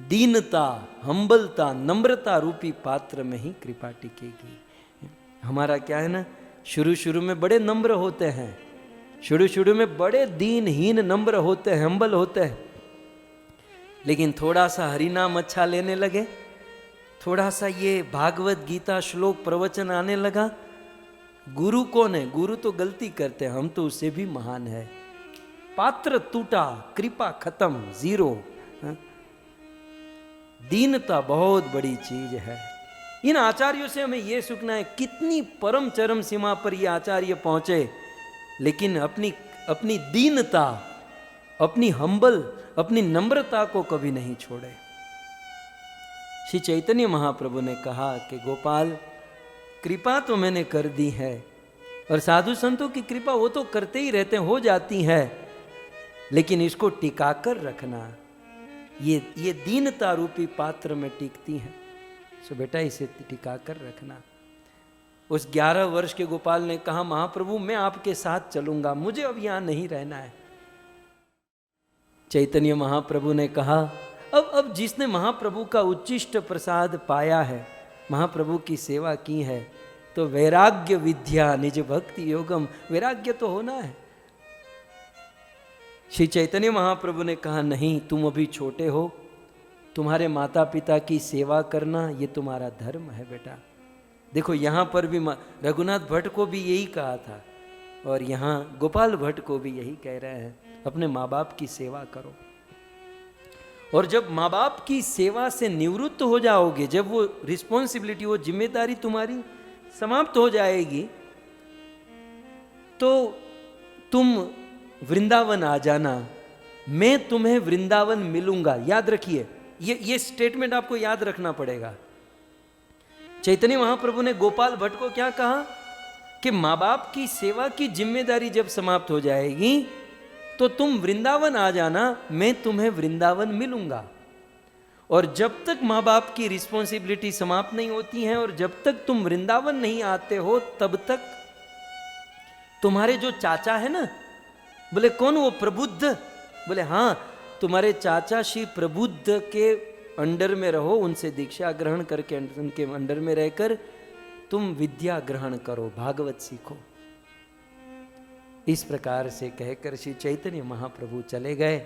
दीनता, हम्बलता, नम्रता रूपी पात्र में ही कृपा टिकेगी। हमारा क्या है ना, शुरू शुरू में बड़े नम्र होते हैं, शुरू शुरू में बड़े दीनहीन नम्र होते हैं, हम्बल होते हैं, लेकिन थोड़ा सा हरिनाम अच्छा लेने लगे, थोड़ा सा ये भागवत गीता श्लोक प्रवचन आने लगा, गुरु कौन है? गुरु तो गलती करते हैं, हम तो उससे भी महान है। पात्र टूटा, कृपा खत्म, जीरो। दीनता बहुत बड़ी चीज है। इन आचार्यों से हमें यह सीखना है, कितनी परम चरम सीमा पर ये आचार्य पहुंचे, लेकिन अपनी दीनता, अपनी हम्बल, अपनी नम्रता को कभी नहीं छोड़े। श्री चैतन्य महाप्रभु ने कहा कि गोपाल, कृपा तो मैंने कर दी है, और साधु संतों की कृपा वो तो करते ही रहते हैं, हो जाती है, लेकिन इसको टिकाकर रखना, ये दीनता रूपी पात्र में टिकती है। सो बेटा इसे टिकाकर रखना। उस 11 वर्ष के गोपाल ने कहा, महाप्रभु मैं आपके साथ चलूंगा, मुझे अब यहां नहीं रहना है। चैतन्य महाप्रभु ने कहा, अब जिसने महाप्रभु का उच्चिष्ट प्रसाद पाया है, महाप्रभु की सेवा की है, तो वैराग्य विद्या निज भक्ति योगम, वैराग्य तो होना है। श्री चैतन्य महाप्रभु ने कहा, नहीं, तुम अभी छोटे हो, तुम्हारे माता पिता की सेवा करना ये तुम्हारा धर्म है बेटा। देखो यहाँ पर भी रघुनाथ भट्ट को भी यही कहा था, और यहाँ गोपाल भट्ट को भी यही कह रहे हैं, अपने माँ बाप की सेवा करो। और जब माँ बाप की सेवा से निवृत्त हो जाओगे, जब वो रिस्पॉन्सिबिलिटी, वो जिम्मेदारी तुम्हारी समाप्त हो जाएगी, तो तुम वृंदावन आ जाना, मैं तुम्हें वृंदावन मिलूंगा। याद रखिए, ये स्टेटमेंट आपको याद रखना पड़ेगा। चैतन्य महाप्रभु ने गोपाल भट्ट को क्या कहा कि माँ बाप की सेवा की जिम्मेदारी जब समाप्त हो जाएगी तो तुम वृंदावन आ जाना, मैं तुम्हें वृंदावन मिलूंगा। और जब तक माँ बाप की रिस्पॉन्सिबिलिटी समाप्त नहीं होती है, और जब तक तुम वृंदावन नहीं आते हो, तब तक तुम्हारे जो चाचा है ना, बोले कौन, वो प्रबुद्ध? बोले हाँ, तुम्हारे चाचा श्री प्रबुद्ध के अंडर में रहो, उनसे दीक्षा ग्रहण करके उनके अंडर में रहकर तुम विद्या ग्रहण करो, भागवत सीखो। इस प्रकार से कहकर श्री चैतन्य महाप्रभु चले गए।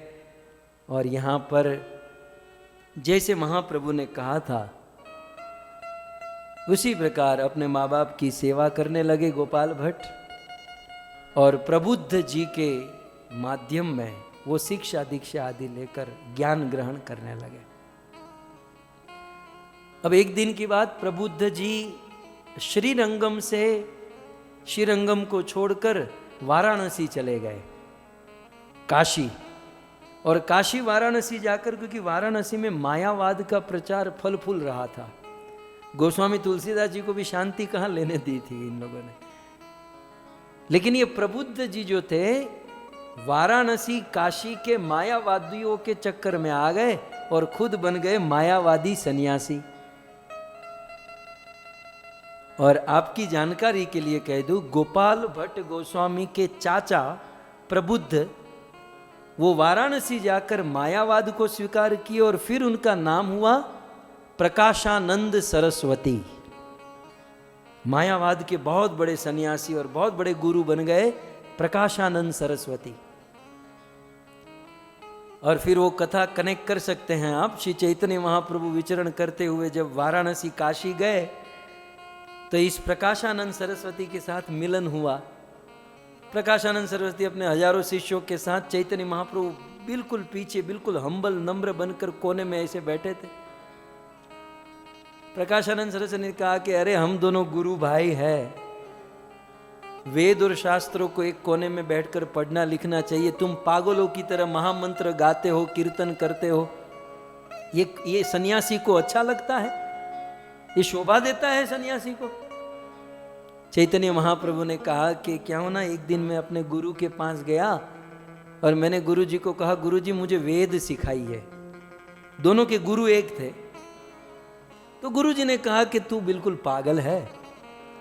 और यहाँ पर जैसे महाप्रभु ने कहा था, उसी प्रकार अपने माँ बाप की सेवा करने लगे गोपाल भट्ट, और प्रबुद्ध जी के माध्यम में वो शिक्षा दीक्षा आदि लेकर ज्ञान ग्रहण करने लगे। अब एक दिन की बात, प्रबुद्ध जी श्रीरंगम से, श्रीरंगम को छोड़कर वाराणसी चले गए, काशी। और काशी वाराणसी जाकर, क्योंकि वाराणसी में मायावाद का प्रचार फल फूल रहा था, गोस्वामी तुलसीदास जी को भी शांति कहाँ लेने दी थी इन लोगों ने। लेकिन ये प्रबुद्ध जी जो थे, वाराणसी काशी के मायावादियों के चक्कर में आ गए और खुद बन गए मायावादी सन्यासी। और आपकी जानकारी के लिए कह दूं, गोपाल भट्ट गोस्वामी के चाचा प्रबुद्ध, वो वाराणसी जाकर मायावाद को स्वीकार किए, और फिर उनका नाम हुआ प्रकाशानंद सरस्वती। मायावाद के बहुत बड़े सन्यासी और बहुत बड़े गुरु बन गए प्रकाशानंद सरस्वती। और फिर वो कथा कनेक्ट कर सकते हैं आप, श्री चैतन्य महाप्रभु विचरण करते हुए जब वाराणसी काशी गए, तो इस प्रकाशानंद सरस्वती के साथ मिलन हुआ। प्रकाशानंद सरस्वती अपने हजारों शिष्यों के साथ, चैतन्य महाप्रभु बिल्कुल पीछे, बिल्कुल हम्बल नम्र बनकर कोने में ऐसे बैठे थे। प्रकाशानंद सरस्वती ने कहा कि अरे हम दोनों गुरु भाई हैं, वेद और शास्त्रों को एक कोने में बैठकर पढ़ना लिखना चाहिए, तुम पागलों की तरह महामंत्र गाते हो, कीर्तन करते हो, ये सन्यासी को अच्छा लगता है? ये शोभा देता है सन्यासी को? चैतन्य महाप्रभु ने कहा कि क्या हो ना, एक दिन मैं अपने गुरु के पास गया और मैंने गुरु जी को कहा, गुरु जी मुझे वेद सिखाइए। दोनों के गुरु एक थे। तो गुरु जी ने कहा कि तू बिल्कुल पागल है,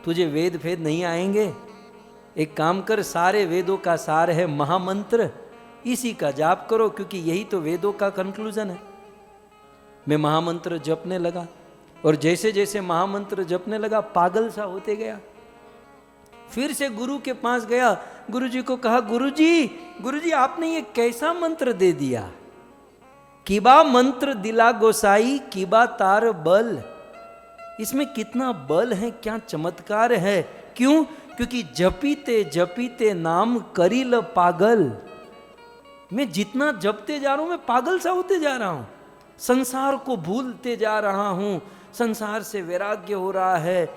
तुझे वेद फेद नहीं आएंगे, एक काम कर, सारे वेदों का सार है महामंत्र, इसी का जाप करो, क्योंकि यही तो वेदों का कंक्लूजन है। मैं महामंत्र जपने लगा, और जैसे जैसे महामंत्र जपने लगा पागल सा होते गया। फिर से गुरु के पास गया, गुरु जी को कहा, गुरु जी आपने ये कैसा मंत्र दे दिया? किबा मंत्र दिला गोसाई, किबा तार बल। इसमें कितना बल है, क्या चमत्कार है। क्यों? क्योंकि जपीते जपीते नाम करील पागल। मैं जितना जपते जा रहा हूं, मैं पागल सा होते जा रहा हूं, संसार को भूलते जा रहा हूं, संसार से वैराग्य हो रहा है,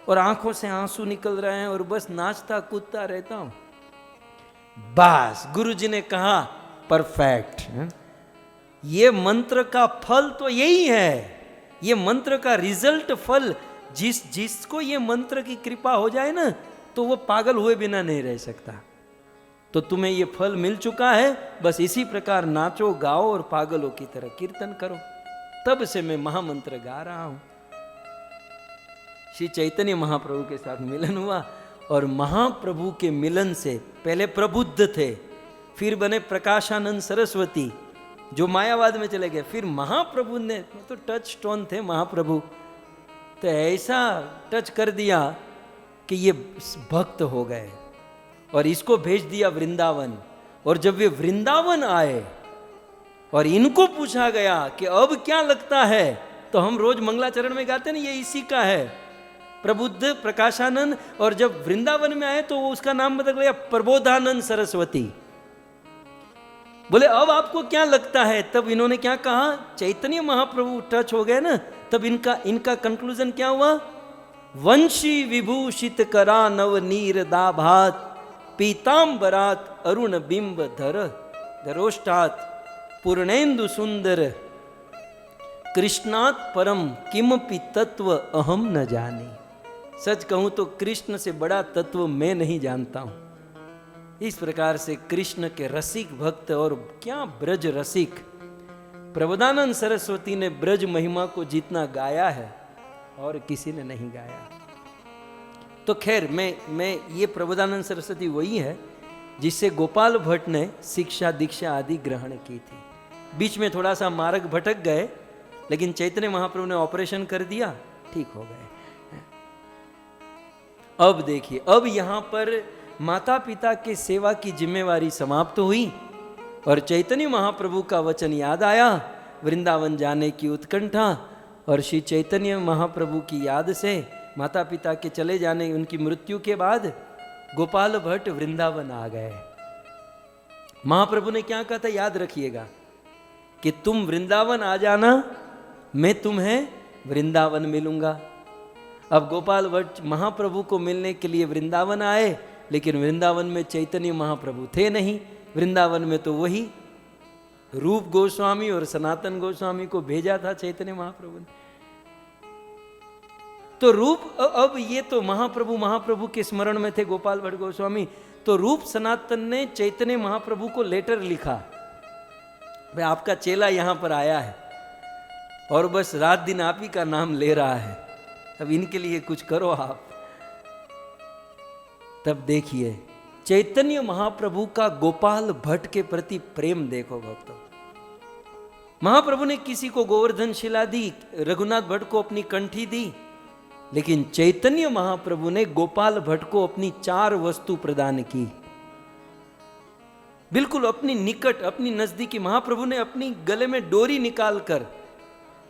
और आंखों से आंसू निकल रहे हैं, और बस नाचता कूदता रहता हूं। बस गुरु जी ने कहा, परफेक्ट, ये मंत्र का फल तो यही है, ये मंत्र का रिजल्ट, फल, जिसको ये मंत्र की कृपा हो जाए ना, तो वो पागल हुए बिना नहीं रह सकता। तो तुम्हें ये फल मिल चुका है, बस इसी प्रकार नाचो गाओ और पागलों की तरह कीर्तन करो। तब से मैं महामंत्र गा रहा हूं। श्री चैतन्य महाप्रभु के साथ मिलन हुआ और महाप्रभु के मिलन से पहले प्रबुद्ध थे, फिर बने प्रकाशानंद सरस्वती जो मायावाद में चले गए, फिर महाप्रभु ने तो टच स्टोन थे महाप्रभु, तो ऐसा टच कर दिया कि ये भक्त हो गए और इसको भेज दिया वृंदावन। और जब वे वृंदावन आए और इनको पूछा गया कि अब क्या लगता है, तो हम रोज मंगलाचरण में गाते ना, ये इसी का है, प्रबुद्ध प्रकाशानंद। और जब वृंदावन में आए तो वो उसका नाम बदल गया प्रबोधानंद सरस्वती। बोले अब आपको क्या लगता है? तब इन्होंने क्या कहा, चैतन्य महाप्रभु टच हो गए ना, तब इनका कंक्लूजन क्या हुआ, वंशी विभूषित करा नव नीर दाभात पीतांबरात अरुण बिंब धर धरोष्टात पूर्णेन्दु सुंदर कृष्णात परम किमपि तत्व अहम न जाने। सच कहूं तो कृष्ण से बड़ा तत्व मैं नहीं जानता हूं। इस प्रकार से कृष्ण के रसिक भक्त, और क्या ब्रज रसिक, प्रबोधानंद सरस्वती ने ब्रज महिमा को जितना गाया है और किसी ने नहीं गाया। तो खैर मैं ये प्रबोधानंद सरस्वती वही है जिससे गोपाल भट्ट ने शिक्षा दीक्षा आदि ग्रहण की थी। बीच में थोड़ा सा मार्ग भटक गए, लेकिन चैतन्य महाप्रभु ने ऑपरेशन कर दिया, ठीक हो गए। अब देखिए, अब यहां पर माता पिता के सेवा की जिम्मेवारी समाप्त हुई और चैतन्य महाप्रभु का वचन याद आया, वृंदावन जाने की उत्कंठा, और श्री चैतन्य महाप्रभु की याद से माता पिता के चले जाने, उनकी मृत्यु के बाद गोपाल भट्ट वृंदावन आ गए। महाप्रभु ने क्या कहा था, याद रखिएगा कि तुम वृंदावन आ जाना, मैं तुम्हें वृंदावन मिलूंगा। अब गोपाल भट्ट महाप्रभु को मिलने के लिए वृंदावन आए, लेकिन वृंदावन में चैतन्य महाप्रभु थे नहीं। वृंदावन में तो वही रूप गोस्वामी और सनातन गोस्वामी को भेजा था चैतन्य महाप्रभु ने। तो रूप, अब ये तो महाप्रभु के स्मरण में थे गोपाल भट्ट गोस्वामी, तो रूप सनातन ने चैतन्य महाप्रभु को लेटर लिखा, भाई आपका चेला यहां पर आया है और बस रात दिन आप ही का नाम ले रहा है, अब इनके लिए कुछ करो आप। तब देखिए चैतन्य महाप्रभु का गोपाल भट्ट के प्रति प्रेम देखो भक्तों। महाप्रभु ने किसी को गोवर्धन शिला दी, रघुनाथ भट्ट को अपनी कंठी दी, लेकिन चैतन्य महाप्रभु ने गोपाल भट्ट को अपनी 4 वस्तु प्रदान की, बिल्कुल अपनी निकट, अपनी नजदीकी। महाप्रभु ने अपनी गले में डोरी निकालकर,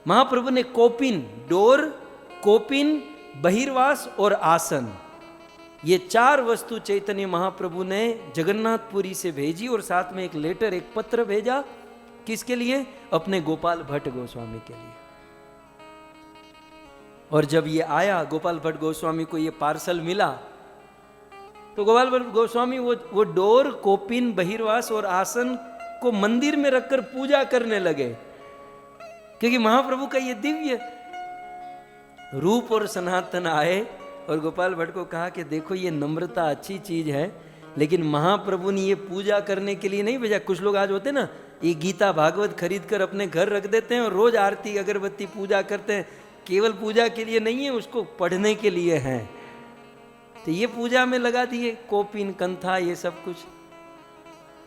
महाप्रभु ने कोपिन, डोर, कोपिन, बहिर्वास और आसन, ये 4 वस्तु चैतन्य महाप्रभु ने जगन्नाथपुरी से भेजी और साथ में एक लेटर, एक पत्र भेजा, किसके लिए? अपने गोपाल भट्ट गोस्वामी के लिए। और जब ये आया, गोपाल भट्ट गोस्वामी को ये पार्सल मिला, तो गोपाल भट्ट गोस्वामी वो डोर, कोपिन, बहिर्वास और आसन को मंदिर में रखकर पूजा करने लगे, क्योंकि महाप्रभु का ये दिव्य रूप और सनातन आए। और गोपाल भट्ट को कहा कि देखो ये नम्रता अच्छी चीज है, लेकिन महाप्रभु ने ये पूजा करने के लिए नहीं भेजा। कुछ लोग आज होते ना, ये गीता भागवत खरीद कर अपने घर रख देते हैं और रोज आरती अगरबत्ती पूजा करते हैं, केवल पूजा के लिए नहीं है, उसको पढ़ने के लिए है। तो ये पूजा में लगा दिए कोपिन, कंथा, ये सब कुछ।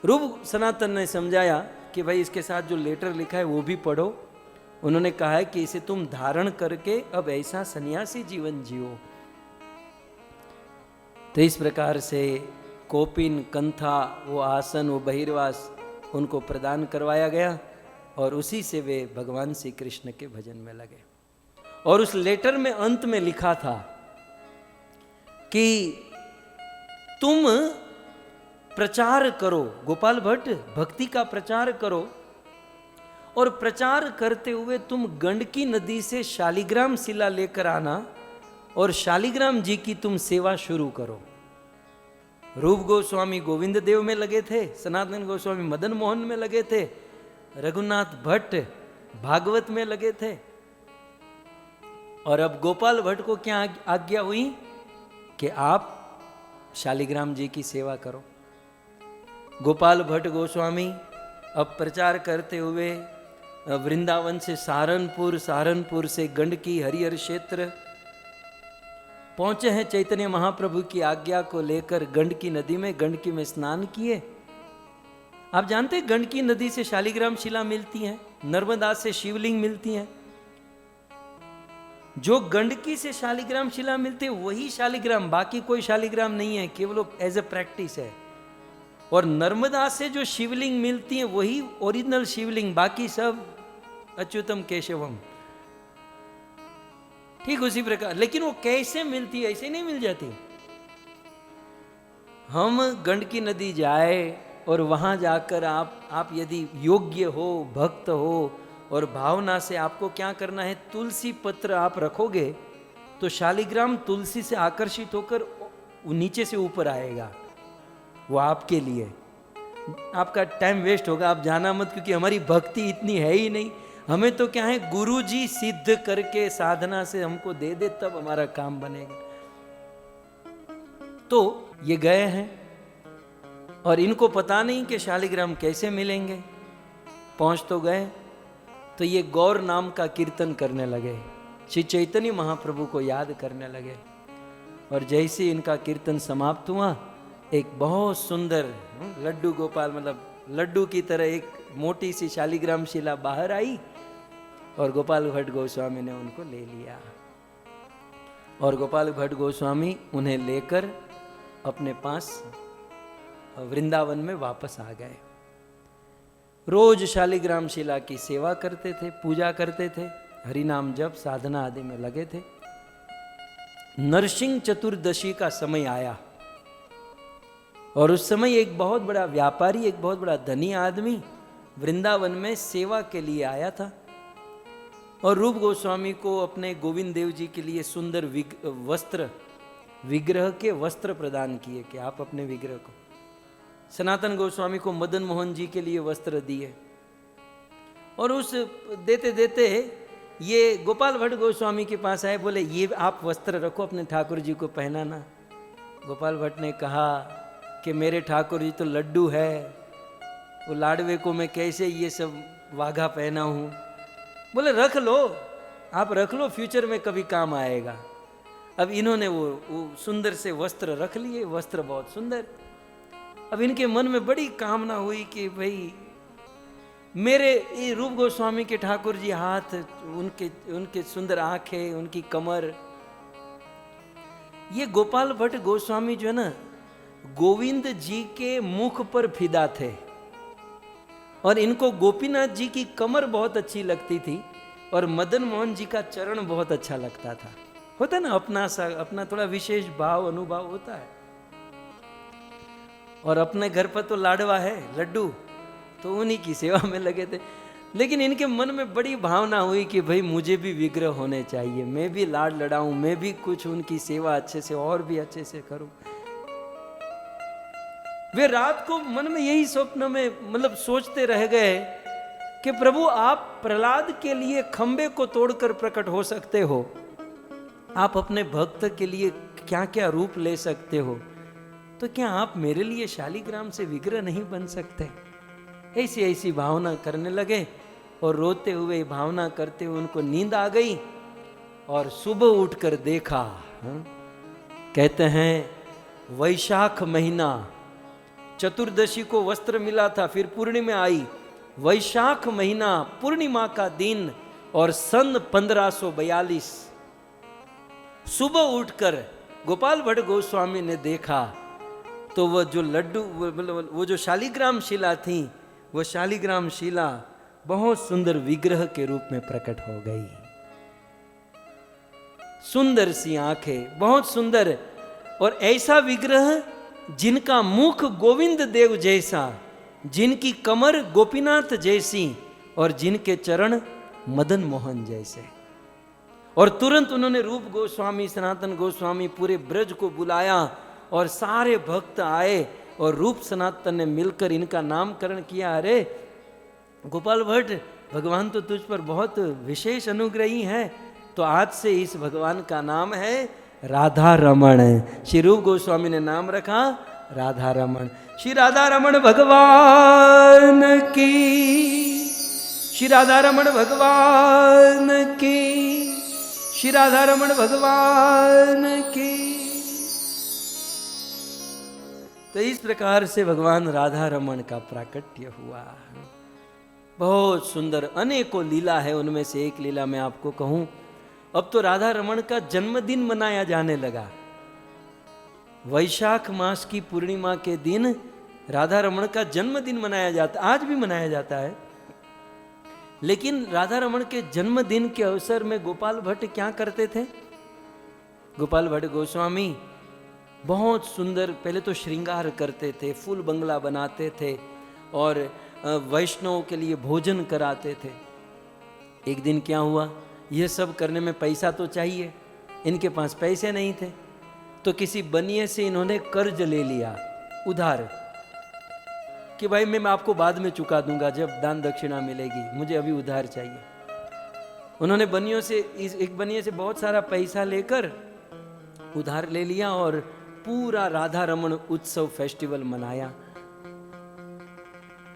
रूप सनातन ने समझाया कि भाई इसके साथ जो लेटर लिखा है वो भी पढ़ो। उन्होंने कहा है कि इसे तुम धारण करके अब ऐसा सन्यासी जीवन जियो। तो इस प्रकार से कोपिन, कंथा, वो आसन, वो बहिर्वास उनको प्रदान करवाया गया और उसी से वे भगवान श्री कृष्ण के भजन में लगे। और उस लेटर में अंत में लिखा था कि तुम प्रचार करो, गोपाल भट्ट भक्ति का प्रचार करो, और प्रचार करते हुए तुम गंडकी नदी से शालिग्राम शिला लेकर आना और शालिग्राम जी की तुम सेवा शुरू करो। रूप गोस्वामी गोविंद देव में लगे थे, सनातन गोस्वामी मदन मोहन में लगे थे, रघुनाथ भट्ट भागवत में लगे थे। और अब गोपाल भट्ट को क्या आज्ञा हुई कि आप शालिग्राम जी की सेवा करो। गोपाल भट्ट गोस्वामी अब प्रचार करते हुए वृंदावन से सहारनपुर, सहारनपुर से गंडकी हरिहर क्षेत्र पहुंचे हैं। चैतन्य महाप्रभु की आज्ञा को लेकर गंडकी नदी में, गंडकी में स्नान किए। आप जानते हैं गंडकी नदी से शालिग्राम शिला मिलती है, नर्मदा से शिवलिंग मिलती है। जो गंडकी से शालिग्राम शिला मिलती है वही शालिग्राम, बाकी कोई शालिग्राम नहीं है, केवल एज ए प्रैक्टिस है। और नर्मदा से जो शिवलिंग मिलती है वही ओरिजिनल शिवलिंग, बाकी सब अच्युतम केशवम। ठीक उसी प्रकार, लेकिन वो कैसे मिलती है? ऐसे नहीं मिल जाती। हम गंडकी नदी जाए और वहां जाकर आप यदि योग्य हो, भक्त हो और भावना से, आपको क्या करना है, तुलसी पत्र आप रखोगे तो शालिग्राम तुलसी से आकर्षित होकर नीचे से ऊपर आएगा। वो आपके लिए, आपका टाइम वेस्ट होगा, आप जाना मत, क्योंकि हमारी भक्ति इतनी है ही नहीं। हमें तो क्या है, गुरु जी सिद्ध करके साधना से हमको दे दे तब हमारा काम बनेगा। तो ये गए हैं और इनको पता नहीं कि शालिग्राम कैसे मिलेंगे। पहुंच तो गए तो ये गौर नाम का कीर्तन करने लगे, श्री चैतन्य महाप्रभु को याद करने लगे। और जैसे इनका कीर्तन समाप्त हुआ, एक बहुत सुंदर लड्डू गोपाल, मतलब लड्डू की तरह एक मोटी सी शालिग्राम शिला बाहर आई और गोपाल भट्ट गोस्वामी ने उनको ले लिया। और गोपाल भट्ट गोस्वामी उन्हें लेकर अपने पास वृंदावन में वापस आ गए। रोज शालिग्राम शिला की सेवा करते थे, पूजा करते थे, हरिनाम जप साधना आदि में लगे थे। नरसिंह चतुर्दशी का समय आया और उस समय एक बहुत बड़ा व्यापारी, एक बहुत बड़ा धनी आदमी वृंदावन में सेवा के लिए आया था और रूप गोस्वामी को अपने गोविंद देव जी के लिए सुंदर वस्त्र, विग्रह के वस्त्र प्रदान किए कि आप अपने विग्रह को। सनातन गोस्वामी को मदन मोहन जी के लिए वस्त्र दिए। और उस देते देते ये गोपाल भट्ट गोस्वामी के पास आए, बोले ये आप वस्त्र रखो, अपने ठाकुर जी को पहनाना। गोपाल भट्ट ने कहा कि मेरे ठाकुर जी तो लड्डू है, वो लाडवे को मैं कैसे ये सब वाघा पहना हूँ। बोले रख लो, आप रख लो, फ्यूचर में कभी काम आएगा। अब इन्होंने वो सुंदर से वस्त्र रख लिए, वस्त्र बहुत सुंदर। अब इनके मन में बड़ी कामना हुई कि भाई मेरे रूप गोस्वामी के ठाकुर जी हाथ, उनके सुंदर आंखें, उनकी कमर। ये गोपाल भट्ट गोस्वामी जो है ना, गोविंद जी के मुख पर फिदा थे और इनको गोपीनाथ जी की कमर बहुत अच्छी लगती थी और मदन मोहन जी का चरण बहुत अच्छा लगता था। होता ना अपना थोड़ा विशेष भाव अनुभव होता है। और अपने घर पर तो लाडवा है, लड्डू, तो उन्हीं की सेवा में लगे थे। लेकिन इनके मन में बड़ी भावना हुई कि भाई मुझे भी विग्रह होने चाहिए, मैं भी लाड लड़ाऊं, मैं भी कुछ उनकी सेवा अच्छे से और भी अच्छे से करूं। वे रात को मन में यही स्वप्न में मतलब सोचते रह गए कि प्रभु आप प्रहलाद के लिए खंबे को तोड़कर प्रकट हो सकते हो, आप अपने भक्त के लिए क्या क्या रूप ले सकते हो, तो क्या आप मेरे लिए शालिग्राम से विग्रह नहीं बन सकते? ऐसी ऐसी भावना करने लगे और रोते हुए भावना करते हुए उनको नींद आ गई। और सुबह उठकर देखा, कहते हैं वैशाख महीना, चतुर्दशी को वस्त्र मिला था, फिर पूर्णिमा आई, वैशाख महीना पूर्णिमा का दिन और सन 1542 सुबह उठकर गोपाल भट्ट गोस्वामी ने देखा तो वह जो लड्डू, वो जो शालिग्राम शिला थी, वो शालिग्राम शिला बहुत सुंदर विग्रह के रूप में प्रकट हो गई। सुंदर सी आंखें, बहुत सुंदर, और ऐसा विग्रह जिनका मुख गोविंद देव जैसा, जिनकी कमर गोपीनाथ जैसी और जिनके चरण मदन मोहन जैसे। और तुरंत उन्होंने रूप गोस्वामी, सनातन गोस्वामी, पूरे ब्रज को बुलाया और सारे भक्त आए और रूप सनातन ने मिलकर इनका नामकरण किया। अरे गोपाल भट्ट, भगवान तो तुझ पर बहुत विशेष अनुग्रही है, तो आज से इस भगवान का नाम है राधा रमण। श्री रूप गोस्वामी ने नाम रखा राधा रमण। श्री राधा रमण भगवान की, श्री राधा रमण भगवान की, श्री राधा रमण भगवान की। तो इस प्रकार से भगवान राधा रमण का प्राकट्य हुआ। बहुत सुंदर अनेकों लीला है, उनमें से एक लीला मैं आपको कहूं। अब तो राधा रमण का जन्मदिन मनाया जाने लगा। वैशाख मास की पूर्णिमा के दिन राधा रमण का जन्मदिन मनाया जाता, आज भी मनाया जाता है। लेकिन राधा रमण के जन्मदिन के अवसर में गोपाल भट्ट क्या करते थे? गोपाल भट्ट गोस्वामी बहुत सुंदर पहले तो श्रृंगार करते थे, फूल बंगला बनाते थे और वैष्णव के लिए भोजन कराते थे। एक दिन क्या हुआ, यह सब करने में पैसा तो चाहिए, इनके पास पैसे नहीं थे, तो किसी बनिए से इन्होंने कर्ज ले लिया उधार, कि भाई मैं आपको बाद में चुका दूंगा जब दान दक्षिणा मिलेगी, मुझे अभी उधार चाहिए। उन्होंने बनियों से, एक बनिए से बहुत सारा पैसा लेकर उधार ले लिया और पूरा राधा रमण उत्सव फेस्टिवल मनाया।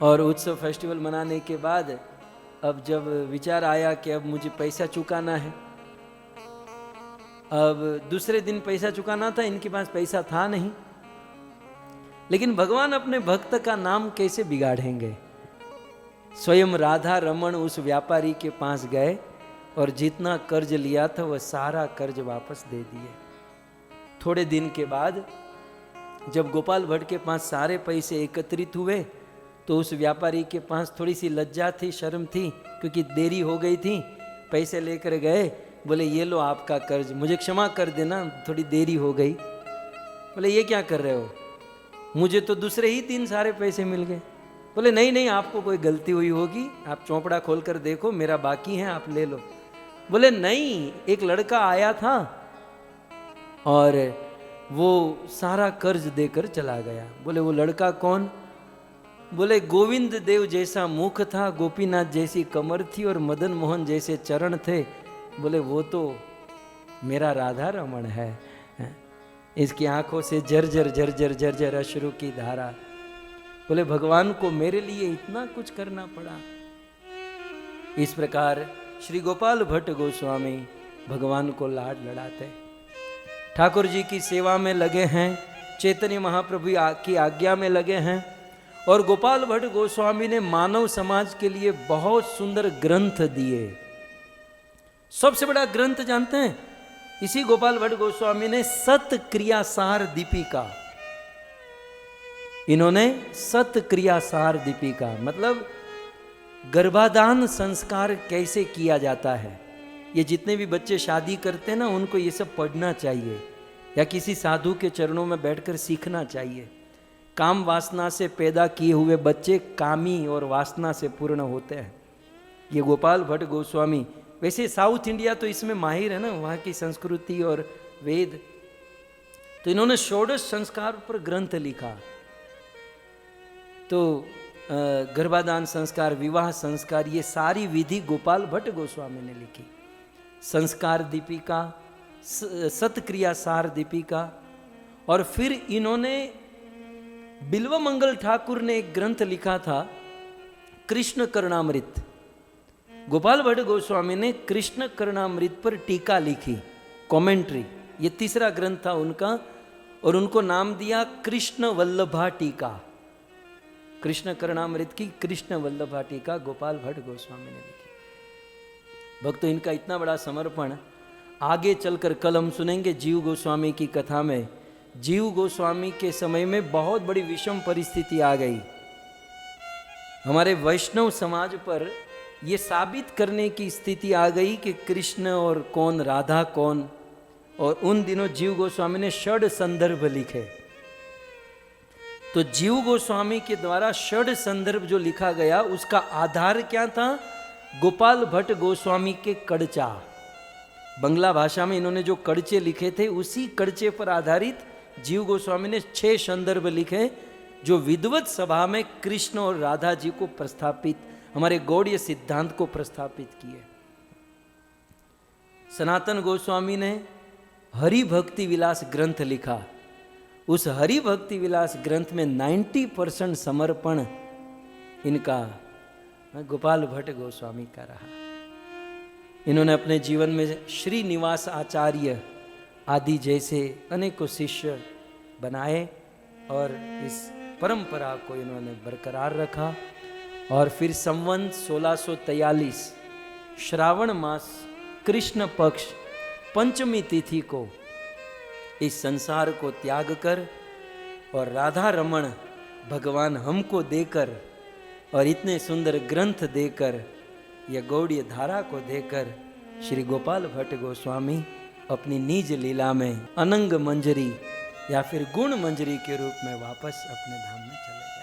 और उत्सव फेस्टिवल मनाने के बाद अब जब विचार आया कि अब मुझे पैसा चुकाना है, अब दूसरे दिन पैसा चुकाना था, इनके पास पैसा था नहीं। लेकिन भगवान अपने भक्त का नाम कैसे बिगाड़ेंगे? स्वयं राधा रमण उस व्यापारी के पास गए और जितना कर्ज लिया था वह सारा कर्ज वापस दे दिए। थोड़े दिन के बाद जब गोपाल भट्ट के पास सारे पैसे एकत्रित हुए तो उस व्यापारी के पास थोड़ी सी लज्जा थी, शर्म थी, क्योंकि देरी हो गई थी। पैसे लेकर गए, बोले ये लो आपका कर्ज, मुझे क्षमा कर देना, थोड़ी देरी हो गई। बोले ये क्या कर रहे हो, मुझे तो दूसरे ही 3 सारे पैसे मिल गए। बोले नहीं नहीं, आपको कोई गलती हुई होगी, आप चौपड़ा खोल कर देखो, मेरा बाकी है, आप ले लो। बोले नहीं, एक लड़का आया था और वो सारा कर्ज देकर चला गया। बोले वो लड़का कौन? बोले गोविंद देव जैसा मुख था, गोपीनाथ जैसी कमर थी और मदन मोहन जैसे चरण थे। बोले वो तो मेरा राधा रमण है। इसकी आंखों से जर्जर जर्जर जर्जर अश्रु की धारा। बोले भगवान को मेरे लिए इतना कुछ करना पड़ा। इस प्रकार श्री गोपाल भट्ट गोस्वामी भगवान को लाड लड़ाते, ठाकुर जी की सेवा में लगे हैं, चैतन्य महाप्रभु की आज्ञा में लगे हैं। और गोपाल भट्ट गोस्वामी ने मानव समाज के लिए बहुत सुंदर ग्रंथ दिए। सबसे बड़ा ग्रंथ जानते हैं? इसी गोपाल भट्ट गोस्वामी ने सत क्रियासार दीपिका, इन्होंने सत क्रियासार दीपिका मतलब गर्भाधान संस्कार कैसे किया जाता है, ये जितने भी बच्चे शादी करते हैं ना, उनको ये सब पढ़ना चाहिए या किसी साधु के चरणों में बैठकर सीखना चाहिए। काम वासना से पैदा किए हुए बच्चे कामी और वासना से पूर्ण होते हैं। ये गोपाल भट्ट गोस्वामी, वैसे साउथ इंडिया तो इसमें माहिर है ना, वहाँ की संस्कृति और वेद, तो इन्होंने षोडश संस्कार पर ग्रंथ लिखा। तो गर्भाधान संस्कार, विवाह संस्कार, ये सारी विधि गोपाल भट्ट गोस्वामी ने लिखी। संस्कार दीपिका, सतक्रियासार दीपिका, और फिर इन्होंने बिल्व मंगल ठाकुर ने एक ग्रंथ लिखा था कृष्ण कर्णामृत। गोपाल भट्ट गोस्वामी ने कृष्ण कर्णामृत पर टीका लिखी, कमेंट्री, ये तीसरा ग्रंथ था उनका, और उनको नाम दिया कृष्ण वल्लभा टीका। कृष्ण कर्णामृत की कृष्ण वल्लभा टीका गोपाल भट्ट गोस्वामी ने लिखी। भक्तों, इनका इतना बड़ा समर्पण, आगे चलकर कल हम सुनेंगे जीव गोस्वामी की कथा में। जीव गोस्वामी के समय में बहुत बड़ी विषम परिस्थिति आ गई। हमारे वैष्णव समाज पर यह साबित करने की स्थिति आ गई कि कृष्ण और कौन, राधा कौन। और उन दिनों जीव गोस्वामी ने षड संदर्भ लिखे। तो जीव गोस्वामी के द्वारा षड संदर्भ जो लिखा गया, उसका आधार क्या था? गोपाल भट्ट गोस्वामी के कड़चा। बंगला भाषा में इन्होंने जो कड़चे लिखे थे, उसी कड़चे पर आधारित जीव गोस्वामी ने 6 संदर्भ लिखे, जो विद्वत सभा में कृष्ण और राधा जी को प्रस्थापित, हमारे गौड़ीय सिद्धांत को प्रस्थापित किए। सनातन गोस्वामी ने हरि भक्ति विलास ग्रंथ लिखा, उस हरि भक्ति विलास ग्रंथ में 90% समर्पण इनका गोपाल भट्ट गोस्वामी का रहा। इन्होंने अपने जीवन में श्रीनिवास आचार्य आदि जैसे अनेकों शिष्य बनाए और इस परंपरा को इन्होंने बरकरार रखा। और फिर संवत 1643 श्रावण मास कृष्ण पक्ष पंचमी तिथि को इस संसार को त्याग कर और राधा रमण भगवान हमको देकर और इतने सुंदर ग्रंथ देकर यह गौड़ीय धारा को देकर श्री गोपाल भट्ट गोस्वामी अपनी निज लीला में अनंग मंजरी या फिर गुण मंजरी के रूप में वापस अपने धाम में चले गए।